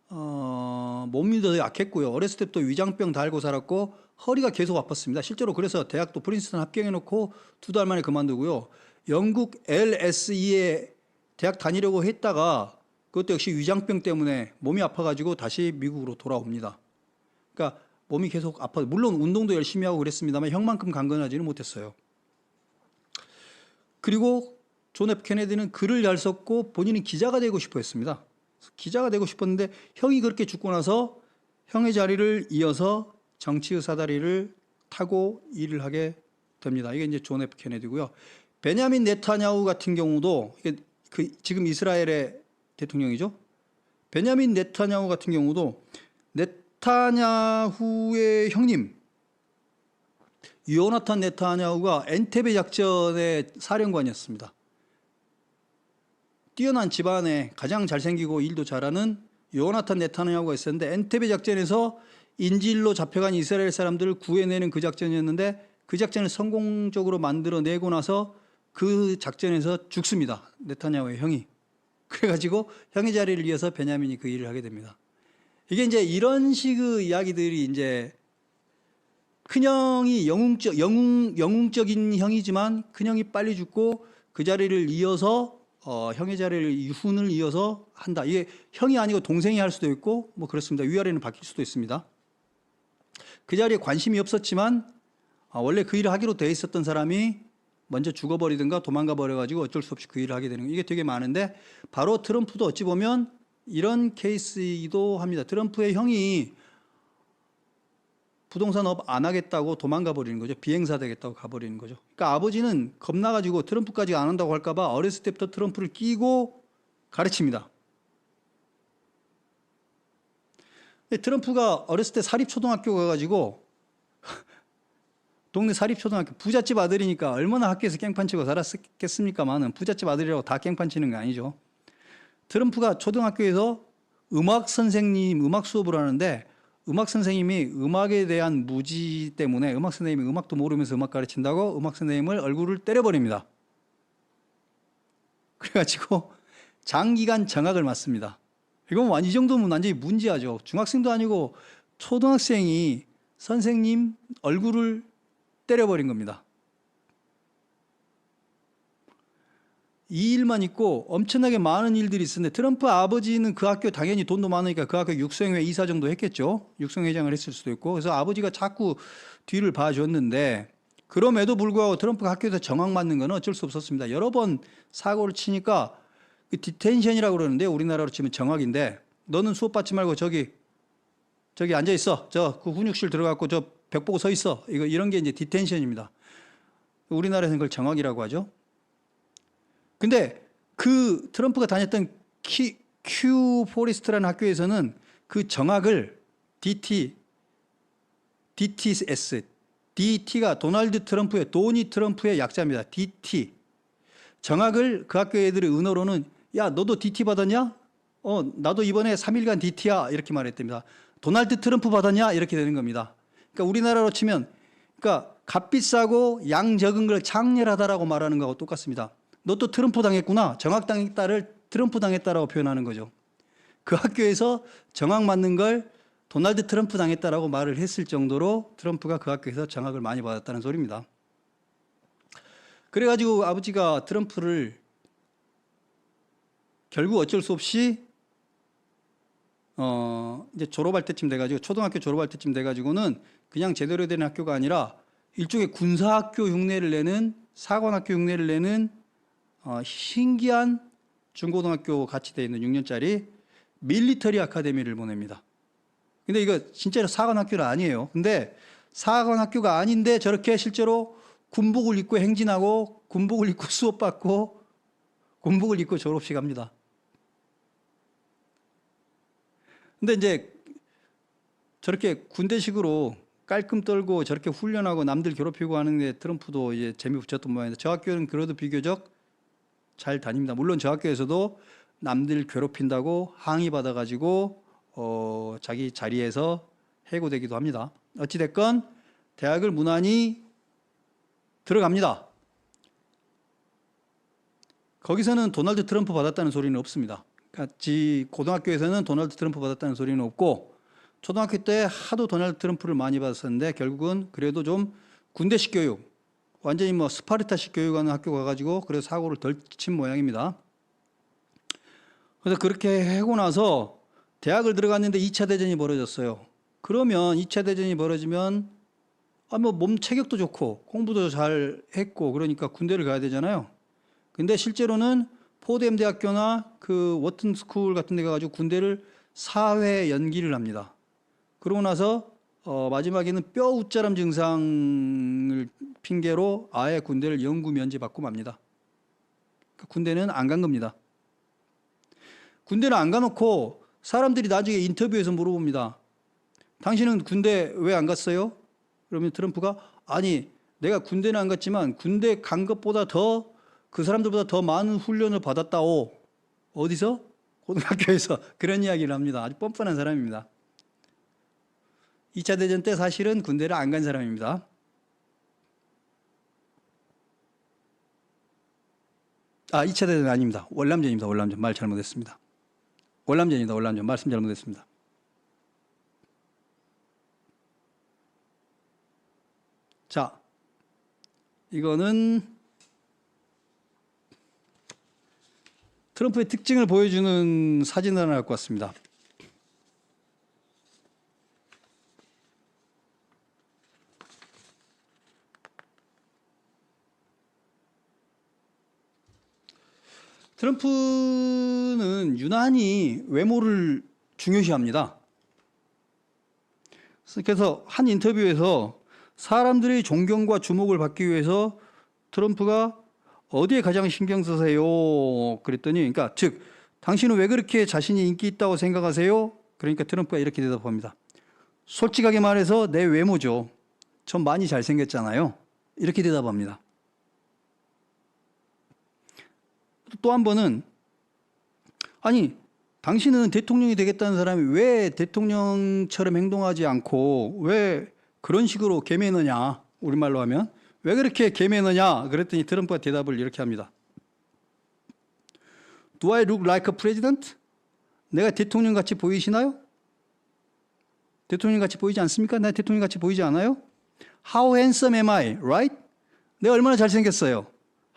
몸이 더 약했고요. 어렸을 때부터 위장병 달고 살았고 허리가 계속 아팠습니다. 실제로 그래서 대학도 프린스턴 합격해놓고 2달 만에 그만두고요. 영국 LSE에 대학 다니려고 했다가 그것도 역시 위장병 때문에 몸이 아파가지고 다시 미국으로 돌아옵니다. 그러니까 몸이 계속 아파요. 물론 운동도 열심히 하고 그랬습니다만 형만큼 강건하지는 못했어요. 그리고 존 F 케네디는 글을 잘 썼고 본인은 기자가 되고 싶어 했습니다. 기자가 되고 싶었는데 형이 그렇게 죽고 나서 형의 자리를 이어서 정치의 사다리를 타고 일을 하게 됩니다. 이게 이제 존 F 케네디고요. 베냐민 네타냐후 같은 경우도 지금 이스라엘의 대통령이죠. 베냐민 네타냐후 같은 경우도 네타냐후의 형님 요나탄 네타냐후가 엔테베 작전의 사령관이었습니다. 뛰어난 집안에 가장 잘생기고 일도 잘하는 요나탄 네타냐후가 있었는데, 엔테베 작전에서 인질로 잡혀간 이스라엘 사람들을 구해내는 그 작전이었는데, 그 작전을 성공적으로 만들어내고 나서 그 작전에서 죽습니다. 네타냐후의 형이. 그래가지고 형의 자리를 이어서 베냐민이 그 일을 하게 됩니다. 이게 이제 이런 식의 이야기들이 이제 큰형이 영웅적인 형이지만 큰형이 빨리 죽고 그 자리를 이어서 형의 자리를 훈을 이어서 한다. 이게 형이 아니고 동생이 할 수도 있고 뭐 그렇습니다. 위아래는 바뀔 수도 있습니다. 그 자리에 관심이 없었지만 원래 그 일을 하기로 돼 있었던 사람이 먼저 죽어버리든가 도망가 버려가지고 어쩔 수 없이 그 일을 하게 되는 거. 이게 되게 많은데, 바로 트럼프도 어찌 보면 이런 케이스이기도 합니다. 트럼프의 형이 부동산 업 안 하겠다고 도망가 버리는 거죠. 비행사 되겠다고 가버리는 거죠. 그러니까 아버지는 겁나가지고 트럼프까지 안 한다고 할까봐 어렸을 때부터 트럼프를 끼고 가르칩니다. 트럼프가 어렸을 때 사립초등학교 가가지고 동네 사립초등학교 부잣집 아들이니까 얼마나 학교에서 깽판치고 살았겠습니까만은 부잣집 아들이라고 다 깽판치는 거 아니죠. 트럼프가 초등학교에서 음악 선생님 음악 수업을 하는데 음악 선생님이 음악에 대한 무지 때문에 음악 선생님이 음악도 모르면서 음악 가르친다고 음악 선생님을 얼굴을 때려버립니다. 그래가지고 장기간 정학을 맞습니다. 이건 이 정도면 완전히 문제하죠. 중학생도 아니고 초등학생이 선생님 얼굴을 때려버린 겁니다. 이 일만 있고 엄청나게 많은 일들이 있었는데 트럼프 아버지는 그 학교 당연히 돈도 많으니까 그 학교 육성회 이사 정도 했겠죠. 육성회장을 했을 수도 있고 그래서 아버지가 자꾸 뒤를 봐줬는데 그럼에도 불구하고 트럼프가 학교에서 정학 맞는 건 어쩔 수 없었습니다. 여러 번 사고를 치니까 그 디텐션이라고 그러는데 우리나라로 치면 정학인데 너는 수업 받지 말고 저기 앉아 있어. 저 그 훈육실 들어가고 저 벽 보고 서 있어. 이런 게 이제 디텐션입니다. 우리나라에서는 그걸 정학이라고 하죠. 근데 그 트럼프가 다녔던 큐 포리스트라는 학교에서는 그 정학을 DTS, DT가 도널드 트럼프의 도니 트럼프의 약자입니다. DT. 정학을 그 학교 애들의 은어로는 야 너도 DT 받았냐? 나도 이번에 3일간 DT야 이렇게 말했답니다. 도널드 트럼프 받았냐? 이렇게 되는 겁니다. 그러니까 우리나라로 치면 그러니까 값비싸고 양 적은 걸 장렬하다라고 말하는 거하고 똑같습니다. 너 또 트럼프 당했구나. 정학 당했다를 트럼프 당했다라고 표현하는 거죠. 그 학교에서 정학 맞는 걸 도널드 트럼프 당했다라고 말을 했을 정도로 트럼프가 그 학교에서 정학을 많이 받았다는 소리입니다. 그래가지고 아버지가 트럼프를 결국 어쩔 수 없이 이제 졸업할 때쯤 돼가지고 초등학교 졸업할 때쯤 돼가지고는 그냥 제대로 된 학교가 아니라 일종의 군사학교 흉내를 내는 사관학교 흉내를 내는 신기한 중고등학교 같이 되어 있는 6년짜리 밀리터리 아카데미를 보냅니다. 근데 이거 진짜로 사관학교는 아니에요. 근데 사관학교가 아닌데 저렇게 실제로 군복을 입고 행진하고 군복을 입고 수업받고 군복을 입고 졸업식 합니다. 근데 이제 저렇게 군대식으로 깔끔 떨고 저렇게 훈련하고 남들 괴롭히고 하는데 트럼프도 이제 재미 붙였던 모양인데 저 학교는 그래도 비교적 잘 다닙니다. 물론 저 학교에서도 남들 괴롭힌다고 항의받아가지고 자기 자리에서 해고되기도 합니다. 어찌됐건 대학을 무난히 들어갑니다. 거기서는 도널드 트럼프 받았다는 소리는 없습니다. 같이 고등학교에서는 도널드 트럼프 받았다는 소리는 없고 초등학교 때 하도 도널드 트럼프를 많이 받았었는데 결국은 그래도 좀 군대식 교육, 완전히 뭐 스파르타식 교육하는 학교 가가지고 그래서 사고를 덜 친 모양입니다. 그래서 그렇게 하고 나서 대학을 들어갔는데 2차 대전이 벌어졌어요. 그러면 2차 대전이 벌어지면 뭐 몸 체격도 좋고 공부도 잘 했고 그러니까 군대를 가야 되잖아요. 근데 실제로는 포뎀 대학교나 그 워튼 스쿨 같은 데 가가지고 군대를 4회 연기를 합니다. 그러고 나서 마지막에는 뼈 웃자람 증상을 핑계로 아예 군대를 영구 면제받고 맙니다. 군대는 안 간 겁니다. 군대는 안 가놓고 사람들이 나중에 인터뷰에서 물어봅니다. 당신은 군대 왜 안 갔어요? 그러면 트럼프가 아니 내가 군대는 안 갔지만 군대 간 것보다 더 그 사람들보다 더 많은 훈련을 받았다오. 어디서? 고등학교에서. 그런 이야기를 합니다. 아주 뻔뻔한 사람입니다. 2차 대전 때 사실은 군대를 안 간 사람입니다. 아, 2차 대전 아닙니다. 월남전입니다. 월남전. 말 잘못했습니다. 월남전입니다. 월남전. 말씀 잘못했습니다. 자, 이거는 트럼프의 특징을 보여주는 사진을 하나 갖고 왔습니다. 트럼프는 유난히 외모를 중요시합니다. 그래서 한 인터뷰에서 사람들의 존경과 주목을 받기 위해서 트럼프가 어디에 가장 신경 쓰세요? 그랬더니, 그러니까 즉 당신은 왜 그렇게 자신이 인기 있다고 생각하세요? 그러니까 트럼프가 이렇게 대답합니다. 솔직하게 말해서 내 외모죠. 전 많이 잘생겼잖아요. 이렇게 대답합니다. 또 한 번은 아니 당신은 대통령이 되겠다는 사람이 왜 대통령처럼 행동하지 않고 왜 그런 식으로 개매너냐, 우리말로 하면 왜 그렇게 개매너냐 그랬더니 트럼프가 대답을 이렇게 합니다. Do I look like a president? 내가 대통령 같이 보이시나요? 대통령 같이 보이지 않습니까? 나 대통령 같이 보이지 않아요? How handsome am I? Right? 내가 얼마나 잘생겼어요?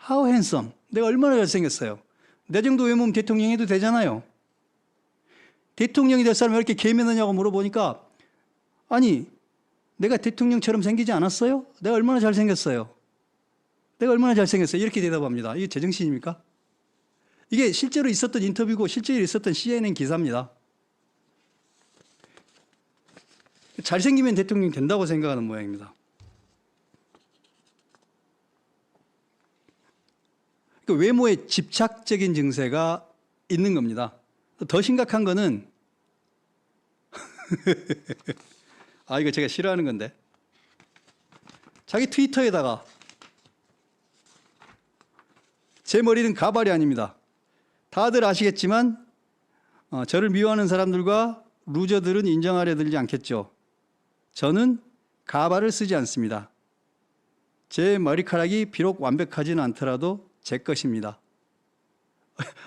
How handsome? 내가 얼마나 잘생겼어요? 내 정도 외모면 대통령이 해도 되잖아요. 대통령이 될 사람이 왜 이렇게 개매너냐고 물어보니까 아니 내가 대통령처럼 생기지 않았어요? 내가 얼마나 잘생겼어요? 내가 얼마나 잘생겼어요? 이렇게 대답합니다. 이게 제정신입니까? 이게 실제로 있었던 인터뷰고 실제로 있었던 CNN 기사입니다. 잘생기면 대통령이 된다고 생각하는 모양입니다. 그 외모에 집착적인 증세가 있는 겁니다. 더 심각한 거는 아 이거 제가 싫어하는 건데 자기 트위터에다가 제 머리는 가발이 아닙니다. 다들 아시겠지만 저를 미워하는 사람들과 루저들은 인정하려 들지 않겠죠. 저는 가발을 쓰지 않습니다. 제 머리카락이 비록 완벽하지는 않더라도 제 것입니다.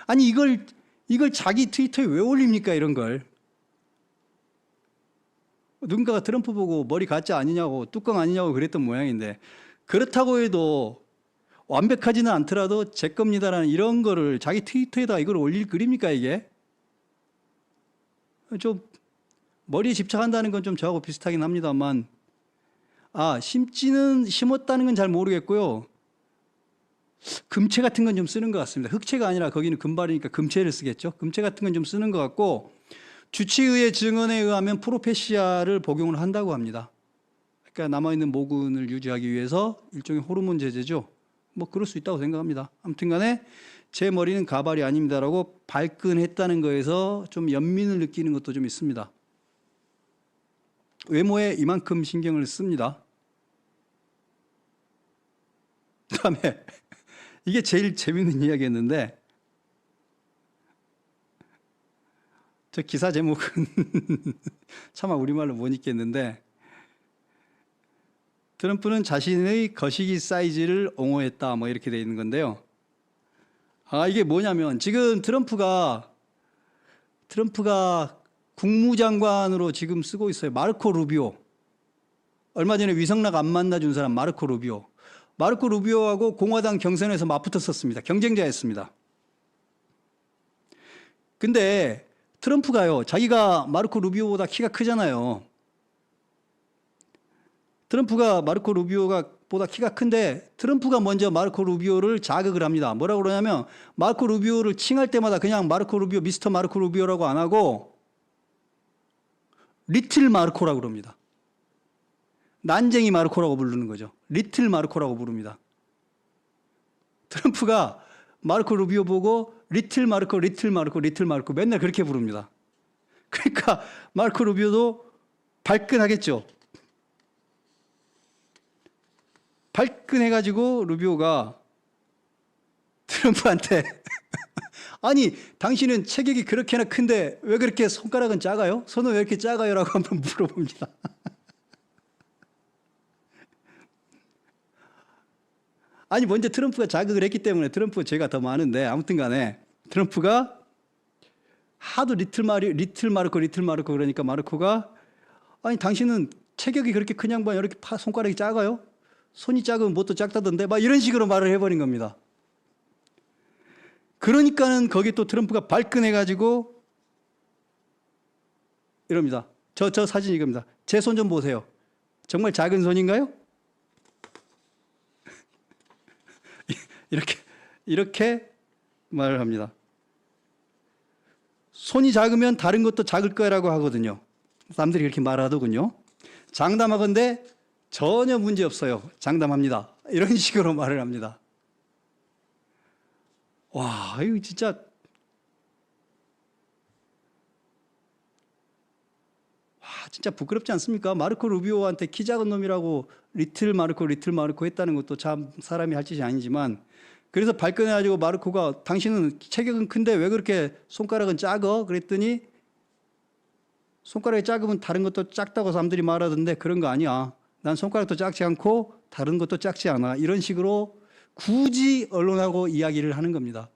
아니 이걸 자기 트위터에 왜 올립니까? 이런 걸. 누군가가 트럼프 보고 머리 가짜 아니냐고 뚜껑 아니냐고 그랬던 모양인데 그렇다고 해도 완벽하지는 않더라도 제 겁니다라는 이런 거를 자기 트위터에다 이걸 올릴 글입니까 이게? 좀 머리에 집착한다는 건 좀 저하고 비슷하긴 합니다만 심었다는 건 잘 모르겠고요. 금채 같은 건 좀 쓰는 것 같습니다. 흑채가 아니라 거기는 금발이니까 금채를 쓰겠죠. 금채 같은 건 좀 쓰는 것 같고 주치의의 증언에 의하면 프로페시아를 복용을 한다고 합니다. 그러니까 남아있는 모근을 유지하기 위해서 일종의 호르몬 제제죠. 뭐 그럴 수 있다고 생각합니다. 아무튼 간에 제 머리는 가발이 아닙니다라고 발끈했다는 거에서 좀 연민을 느끼는 것도 좀 있습니다. 외모에 이만큼 신경을 씁니다. 그다음에 이게 제일 재밌는 이야기였는데 저 기사 제목은 차마 우리말로 못 읽겠는데 트럼프는 자신의 거시기 사이즈를 옹호했다 뭐 이렇게 돼 있는 건데요. 이게 뭐냐면 지금 트럼프가 국무장관으로 지금 쓰고 있어요. 마르코 루비오. 얼마 전에 위성락 안 만나준 사람 마르코 루비오. 마르코 루비오하고 공화당 경선에서 맞붙었었습니다. 경쟁자였습니다. 근데 트럼프가요, 자기가 마르코 루비오보다 키가 크잖아요. 트럼프가 마르코 루비오보다 키가 큰데 트럼프가 먼저 마르코 루비오를 자극을 합니다. 뭐라고 그러냐면 마르코 루비오를 칭할 때마다 그냥 마르코 루비오, 미스터 마르코 루비오라고 안 하고 리틀 마르코라고 그럽니다. 난쟁이 마르코라고 부르는 거죠. 리틀 마르코라고 부릅니다. 트럼프가 마르코 루비오 보고 리틀 마르코, 리틀 마르코, 리틀 마르코 맨날 그렇게 부릅니다. 그러니까 마르코 루비오도 발끈하겠죠. 발끈해가지고 루비오가 트럼프한테 아니 당신은 체격이 그렇게나 큰데 왜 그렇게 손가락은 작아요? 손은 왜 이렇게 작아요? 라고 한번 물어봅니다. 아니 먼저 트럼프가 자극을 했기 때문에 트럼프가 죄가 더 많은데 아무튼 간에 트럼프가 하도 리틀 마르코 그러니까 마르코가 아니 당신은 체격이 그렇게 큰 양반이 이렇게 손가락이 작아요? 손이 작으면 뭣도 작다던데 막 이런 식으로 말을 해버린 겁니다. 그러니까는 거기 또 트럼프가 발끈해가지고 이럽니다. 저 사진 이겁니다. 제 손 좀 보세요. 정말 작은 손인가요? 이렇게 말을 합니다. 손이 작으면 다른 것도 작을 거라고 하거든요. 사람들이 그렇게 말하더군요. 장담하건대 전혀 문제 없어요. 장담합니다. 이런 식으로 말을 합니다. 와, 이거 진짜 진짜 부끄럽지 않습니까? 마르코 루비오한테 키 작은 놈이라고 리틀 마르코 했다는 것도 참 사람이 할 짓이 아니지만, 그래서 발끈해가지고 마르코가 당신은 체격은 큰데 왜 그렇게 손가락은 작어? 그랬더니 손가락이 작으면 다른 것도 작다고 사람들이 말하던데 그런 거 아니야. 난 손가락도 작지 않고 다른 것도 작지 않아. 이런 식으로 굳이 언론하고 이야기를 하는 겁니다.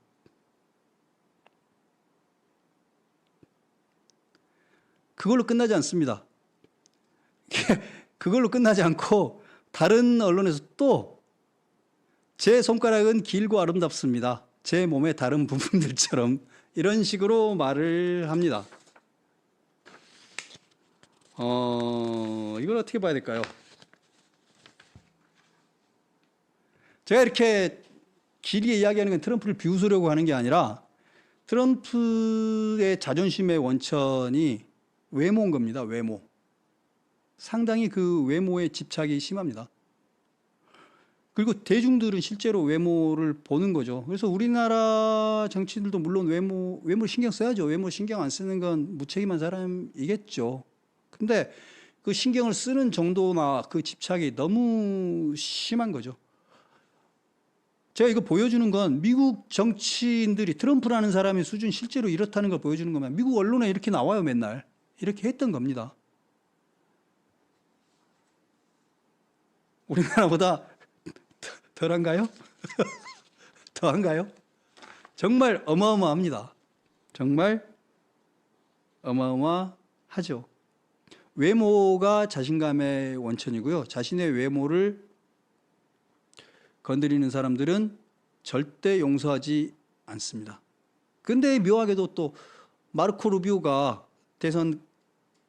그걸로 끝나지 않습니다. 그걸로 끝나지 않고 다른 언론에서 또 제 손가락은 길고 아름답습니다. 제 몸의 다른 부분들처럼 이런 식으로 말을 합니다. 이걸 어떻게 봐야 될까요? 제가 이렇게 길게 이야기하는 건 트럼프를 비웃으려고 하는 게 아니라 트럼프의 자존심의 원천이 외모인 겁니다. 외모. 상당히 그 외모에 집착이 심합니다. 그리고 대중들은 실제로 외모를 보는 거죠. 그래서 우리나라 정치인들도 물론 외모 신경 써야죠. 외모 신경 안 쓰는 건 무책임한 사람이겠죠. 근데 그 신경을 쓰는 정도나 그 집착이 너무 심한 거죠. 제가 이거 보여주는 건 미국 정치인들이 트럼프라는 사람의 수준 실제로 이렇다는 걸 보여주는 거면 미국 언론에 이렇게 나와요. 맨날 이렇게 했던 겁니다. 우리나라보다 덜한가요? 더한가요? 정말 어마어마합니다. 정말 어마어마하죠. 외모가 자신감의 원천이고요. 자신의 외모를 건드리는 사람들은 절대 용서하지 않습니다. 근데 묘하게도 또 마르코 루비오가 대선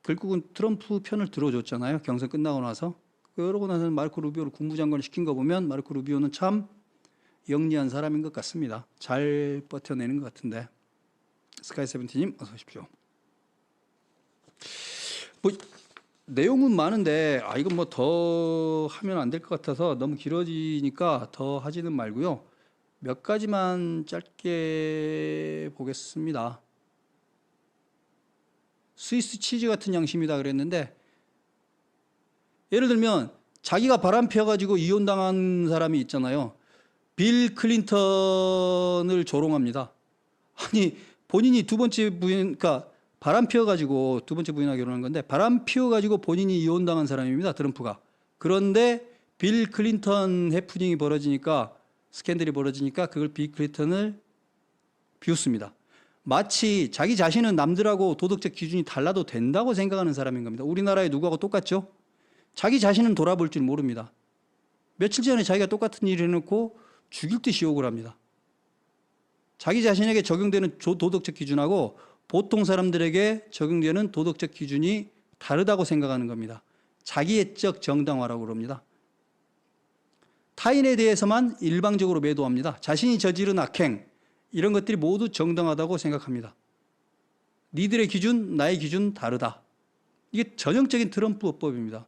결국은 트럼프 편을 들어줬잖아요. 경선 끝나고 나서. 그러고 나서는 마르코 루비오를 국무장관을 시킨 거 보면 마르코 루비오는 참 영리한 사람인 것 같습니다. 잘 버텨내는 것 같은데. 스카이 세븐틴님 어서 오십시오. 뭐 내용은 많은데 이건 뭐 더 하면 안 될 것 같아서 너무 길어지니까 더 하지는 말고요. 몇 가지만 짧게 보겠습니다. 스위스 치즈 같은 양심이다 그랬는데, 예를 들면 자기가 바람 피워가지고 이혼당한 사람이 있잖아요. 빌 클린턴을 조롱합니다. 아니 본인이 두 번째 부인, 그러니까 바람 피워가지고 두 번째 부인하고 결혼한 건데 바람 피워가지고 본인이 이혼당한 사람입니다. 트럼프가. 그런데 빌 클린턴 해프닝이 벌어지니까, 스캔들이 벌어지니까 그걸 빌 클린턴을 비웃습니다. 마치 자기 자신은 남들하고 도덕적 기준이 달라도 된다고 생각하는 사람인 겁니다. 우리나라의 누구하고 똑같죠? 자기 자신은 돌아볼 줄 모릅니다. 며칠 전에 자기가 똑같은 일을 해놓고 죽일 듯이 욕을 합니다. 자기 자신에게 적용되는 도덕적 기준하고 보통 사람들에게 적용되는 도덕적 기준이 다르다고 생각하는 겁니다. 자기애적 정당화라고 그럽니다. 타인에 대해서만 일방적으로 매도합니다. 자신이 저지른 악행, 이런 것들이 모두 정당하다고 생각합니다. 니들의 기준, 나의 기준 다르다. 이게 전형적인 트럼프 어법입니다.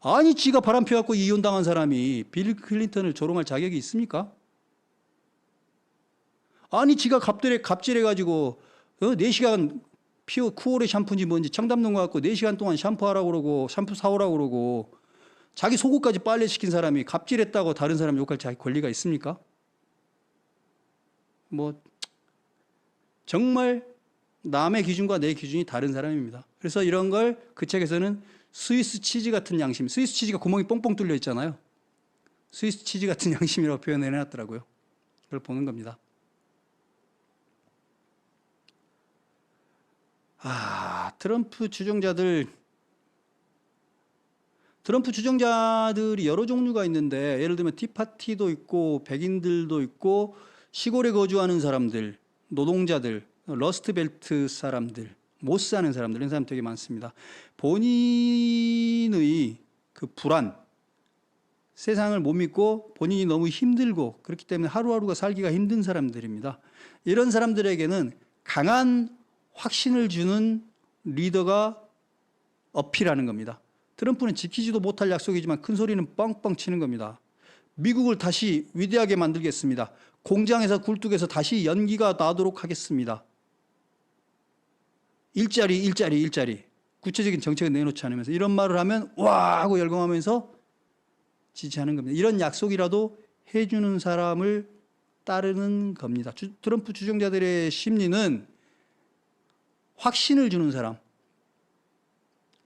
아니 지가 바람 피워갖고 이혼당한 사람이 빌 클린턴을 조롱할 자격이 있습니까? 아니 지가 갑질해가지고 4시간 피어 쿠오레 샴푸인지 뭔지 청담동 가갖고 4시간 동안 샴푸하라고 그러고 샴푸 사오라고 그러고 자기 속옷까지 빨래시킨 사람이 갑질했다고 다른 사람 욕할 자기 권리가 있습니까? 뭐 정말 남의 기준과 내 기준이 다른 사람입니다. 그래서 이런 걸 그 책에서는 스위스 치즈 같은 양심, 스위스 치즈가 구멍이 뻥뻥 뚫려 있잖아요. 스위스 치즈 같은 양심이라고 표현해놨더라고요. 그걸 보는 겁니다. 트럼프 주정자들이 여러 종류가 있는데, 예를 들면 티파티도 있고 백인들도 있고 시골에 거주하는 사람들, 노동자들, 러스트벨트 사람들, 못 사는 사람들, 이런 사람 되게 많습니다. 본인의 그 불안, 세상을 못 믿고 본인이 너무 힘들고 그렇기 때문에 하루하루가 살기가 힘든 사람들입니다. 이런 사람들에게는 강한 확신을 주는 리더가 어필하는 겁니다. 트럼프는 지키지도 못할 약속이지만 큰 소리는 뻥뻥 치는 겁니다. 미국을 다시 위대하게 만들겠습니다. 공장에서 굴뚝에서 다시 연기가 나도록 하겠습니다. 일자리. 구체적인 정책을 내놓지 않으면서 이런 말을 하면 와 하고 열광하면서 지지하는 겁니다. 이런 약속이라도 해주는 사람을 따르는 겁니다. 트럼프 추종자들의 심리는 확신을 주는 사람,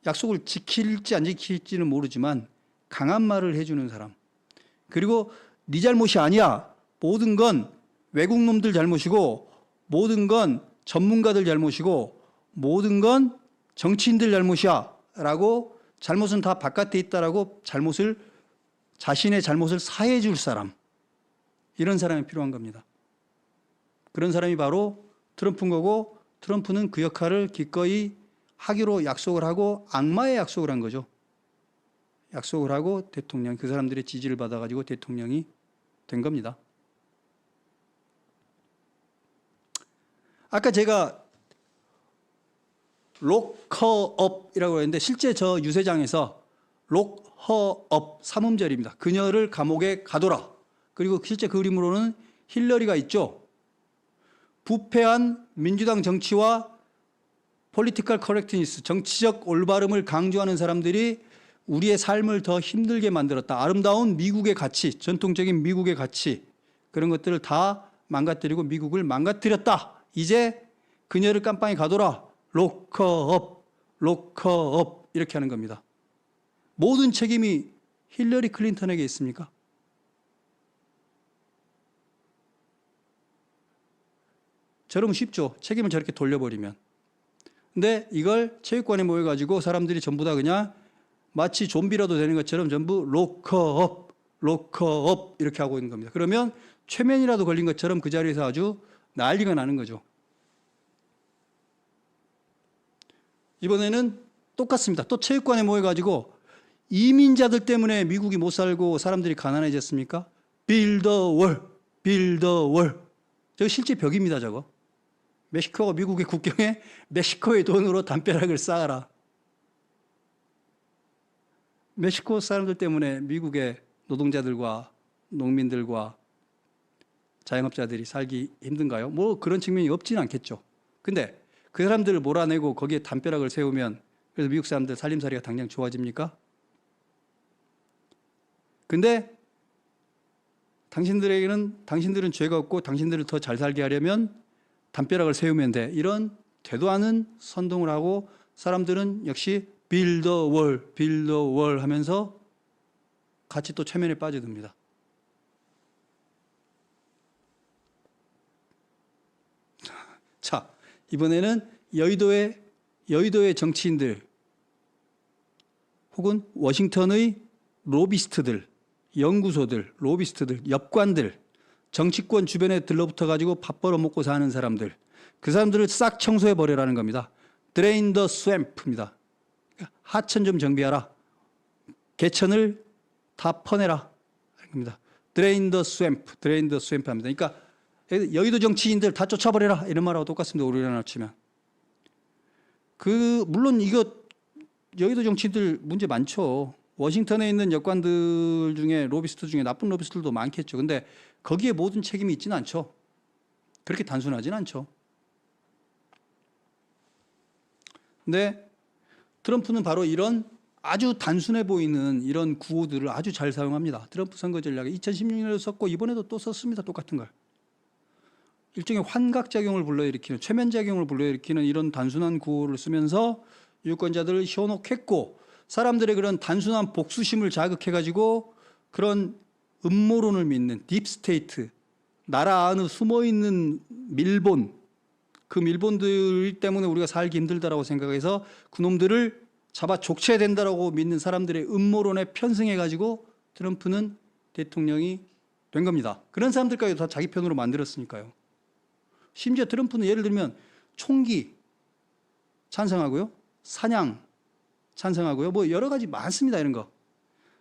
약속을 지킬지 안 지킬지는 모르지만 강한 말을 해주는 사람, 그리고 네 잘못이 아니야, 모든 건 외국 놈들 잘못이고 모든 건 전문가들 잘못이고 모든 건 정치인들 잘못이야 라고, 잘못은 다 바깥에 있다라고 자신의 잘못을 사해해 줄 사람, 이런 사람이 필요한 겁니다. 그런 사람이 바로 트럼프인 거고, 트럼프는 그 역할을 기꺼이 하기로 약속을 하고 악마의 약속을 한 거죠. 약속을 하고 그 사람들의 지지를 받아가지고 대통령이 된 겁니다. 아까 제가 록허업이라고 했는데 실제 저 유세장에서 록허업 삼음절입니다. 그녀를 감옥에 가둬라. 그리고 실제 그 그림으로는 힐러리가 있죠. 부패한 민주당 정치와 폴리티컬 커렉트니스, 정치적 올바름을 강조하는 사람들이 우리의 삶을 더 힘들게 만들었다. 아름다운 미국의 가치, 전통적인 미국의 가치, 그런 것들을 다 망가뜨리고 미국을 망가뜨렸다. 이제 그녀를 깜빵에 가둬라. 록허업, 록허업 이렇게 하는 겁니다. 모든 책임이 힐러리 클린턴에게 있습니까? 저러면 쉽죠. 책임을 저렇게 돌려버리면. 근데 이걸 체육관에 모여가지고 사람들이 전부 다 그냥 마치 좀비라도 되는 것처럼 전부 록허업, 록허업 이렇게 하고 있는 겁니다. 그러면 최면이라도 걸린 것처럼 그 자리에서 아주 난리가 나는 거죠. 이번에는 똑같습니다. 또 체육관에 모여가지고 이민자들 때문에 미국이 못 살고 사람들이 가난해졌습니까? Build the wall, build the wall. 저거 실제 벽입니다, 저거. 멕시코가 미국의 국경에 멕시코의 돈으로 담벼락을 쌓아라. 멕시코 사람들 때문에 미국의 노동자들과 농민들과 자영업자들이 살기 힘든가요? 뭐 그런 측면이 없지는 않겠죠. 근데 그 사람들을 몰아내고 거기에 담벼락을 세우면 그래서 미국 사람들 살림살이가 당장 좋아집니까? 근데 당신들은 죄가 없고 당신들을 더 잘 살게 하려면 담벼락을 세우면 돼. 이런 되도 않은 선동을 하고 사람들은 역시 build the wall, build the wall 하면서 같이 또 최면에 빠져듭니다. 자, 이번에는 여의도의 정치인들 혹은 워싱턴의 로비스트들, 연구소들, 로비스트들, 엽관들, 정치권 주변에 들러붙어 가지고 밥 벌어먹고 사는 사람들, 그 사람들을 싹 청소해 버리라는 겁니다. Drain the swamp입니다. 하천 좀 정비하라. 개천을 다 퍼내라. 겁니다. Drain the swamp, drain the swamp 합니다. 그러니까 여의도 정치인들 다 쫓아버려라 이런 말하고 똑같습니다. 우리나라 치면. 물론 이거 여의도 정치인들 문제 많죠. 워싱턴에 있는 여관들 중에 로비스트 중에 나쁜 로비스트들도 많겠죠. 근데 거기에 모든 책임이 있지는 않죠. 그렇게 단순하지는 않죠. 근데 트럼프는 바로 이런 아주 단순해 보이는 이런 구호들을 아주 잘 사용합니다. 트럼프 선거 전략에 2016년에도 썼고 이번에도 또 썼습니다. 똑같은 걸. 일종의 환각작용을 불러일으키는, 최면작용을 불러일으키는 이런 단순한 구호를 쓰면서 유권자들을 현혹했고 사람들의 그런 단순한 복수심을 자극해가지고 그런 음모론을 믿는 딥스테이트, 나라 안에 숨어있는 밀본, 그 밀본들 때문에 우리가 살기 힘들다라고 생각해서 그놈들을 잡아 족쳐야 된다라고 믿는 사람들의 음모론에 편승해가지고 트럼프는 대통령이 된 겁니다. 그런 사람들까지 다 자기 편으로 만들었으니까요. 심지어 트럼프는 예를 들면 총기 찬성하고요, 사냥 찬성하고요, 뭐 여러 가지 많습니다, 이런 거.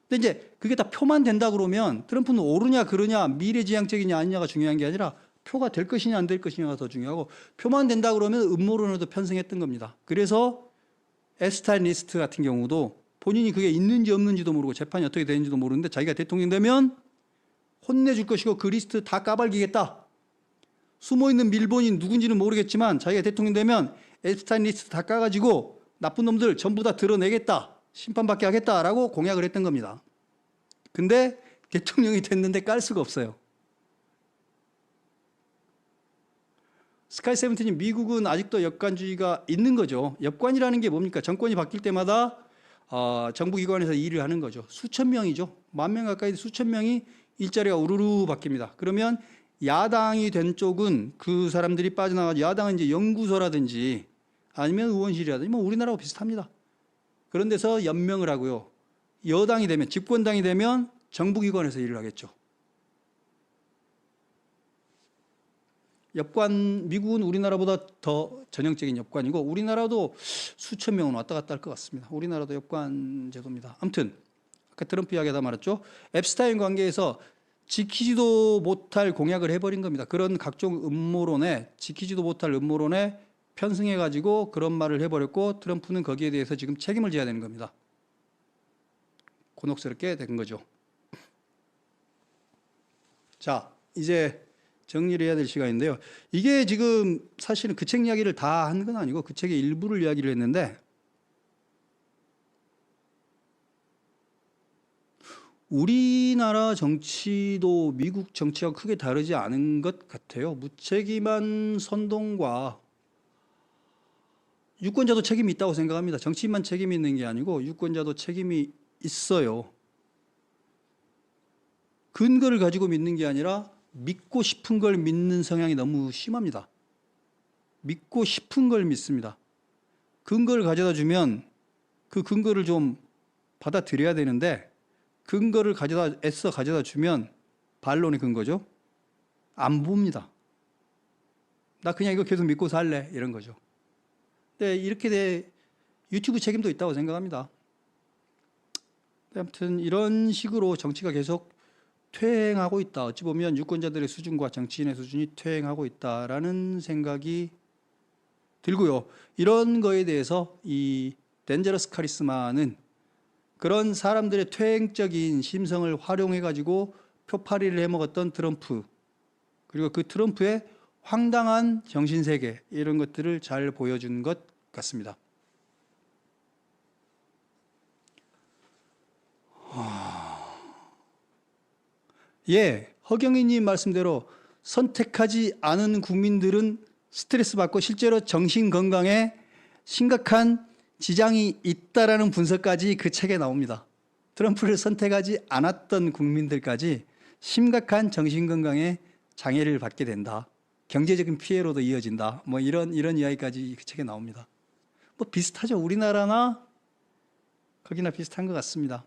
근데 이제 그게 다 표만 된다 그러면 트럼프는 옳으냐 그르냐 미래지향적이냐 아니냐가 중요한 게 아니라 표가 될 것이냐 안 될 것이냐가 더 중요하고, 표만 된다 그러면 음모론에도 편승했던 겁니다. 그래서 에스타인 리스트 같은 경우도 본인이 그게 있는지 없는지도 모르고 재판이 어떻게 되는지도 모르는데 자기가 대통령 되면 혼내줄 것이고 그 리스트 다 까발기겠다. 숨어있는 밀본이 누군지는 모르겠지만 자기가 대통령 되면 에스타인 리스트 다 까가지고 나쁜 놈들 전부 다 드러내겠다, 심판받게 하겠다라고 공약을 했던 겁니다. 근데 대통령이 됐는데 깔 수가 없어요. 스카이 세븐틴이 미국은 아직도 엽관주의가 있는 거죠. 엽관이라는 게 뭡니까? 정권이 바뀔 때마다 정부기관에서 일을 하는 거죠. 수천 명이죠. 10,000명 가까이 수천 명이 일자리가 우르르 바뀝니다. 그러면 야당이 된 쪽은 그 사람들이 빠져나가죠. 야당은 이제 연구소라든지 아니면 의원실이라든지 뭐 우리나라하고 비슷합니다. 그런 데서 연명을 하고요. 여당이 되면, 집권당이 되면 정부기관에서 일을 하겠죠. 엽관, 미국은 우리나라보다 더 전형적인 엽관이고 우리나라도 수천 명은 왔다 갔다 할 것 같습니다. 우리나라도 엽관 제도입니다. 아무튼 아까 트럼프 이야기하다 말았죠. 앱스타인 관계에서 지키지도 못할 공약을 해버린 겁니다. 그런 각종 음모론에, 지키지도 못할 음모론에 편승해가지고 그런 말을 해버렸고 트럼프는 거기에 대해서 지금 책임을 져야 되는 겁니다. 곤혹스럽게 된 거죠. 자, 이제 정리를 해야 될 시간인데요. 이게 지금 사실은 그 책 이야기를 다 한 건 아니고 그 책의 일부를 이야기를 했는데 우리나라 정치도 미국 정치와 크게 다르지 않은 것 같아요. 무책임한 선동과 유권자도 책임이 있다고 생각합니다. 정치인만 책임이 있는 게 아니고 유권자도 책임이 있어요. 근거를 가지고 믿는 게 아니라 믿고 싶은 걸 믿는 성향이 너무 심합니다. 믿고 싶은 걸 믿습니다. 근거를 가져다 주면 그 근거를 좀 받아들여야 되는데 근거를 애써 가져다 주면 반론의 근거죠. 안 봅니다. 나 그냥 이거 계속 믿고 살래 이런 거죠. 근데 이렇게 유튜브 책임도 있다고 생각합니다. 아무튼 이런 식으로 정치가 계속 퇴행하고 있다. 어찌 보면 유권자들의 수준과 정치인의 수준이 퇴행하고 있다라는 생각이 들고요. 이런 거에 대해서 이 덴저러스 카리스마는 그런 사람들의 퇴행적인 심성을 활용해 가지고 표파리를 해먹었던 트럼프, 그리고 그 트럼프의 황당한 정신세계, 이런 것들을 잘 보여준 것 같습니다. 예, 허경희님 말씀대로 선택하지 않은 국민들은 스트레스 받고 실제로 정신 건강에 심각한 지장이 있다라는 분석까지 그 책에 나옵니다. 트럼프를 선택하지 않았던 국민들까지 심각한 정신 건강에 장애를 받게 된다. 경제적인 피해로도 이어진다. 뭐 이런 이야기까지 그 책에 나옵니다. 뭐 비슷하죠. 우리나라나 거기나 비슷한 것 같습니다.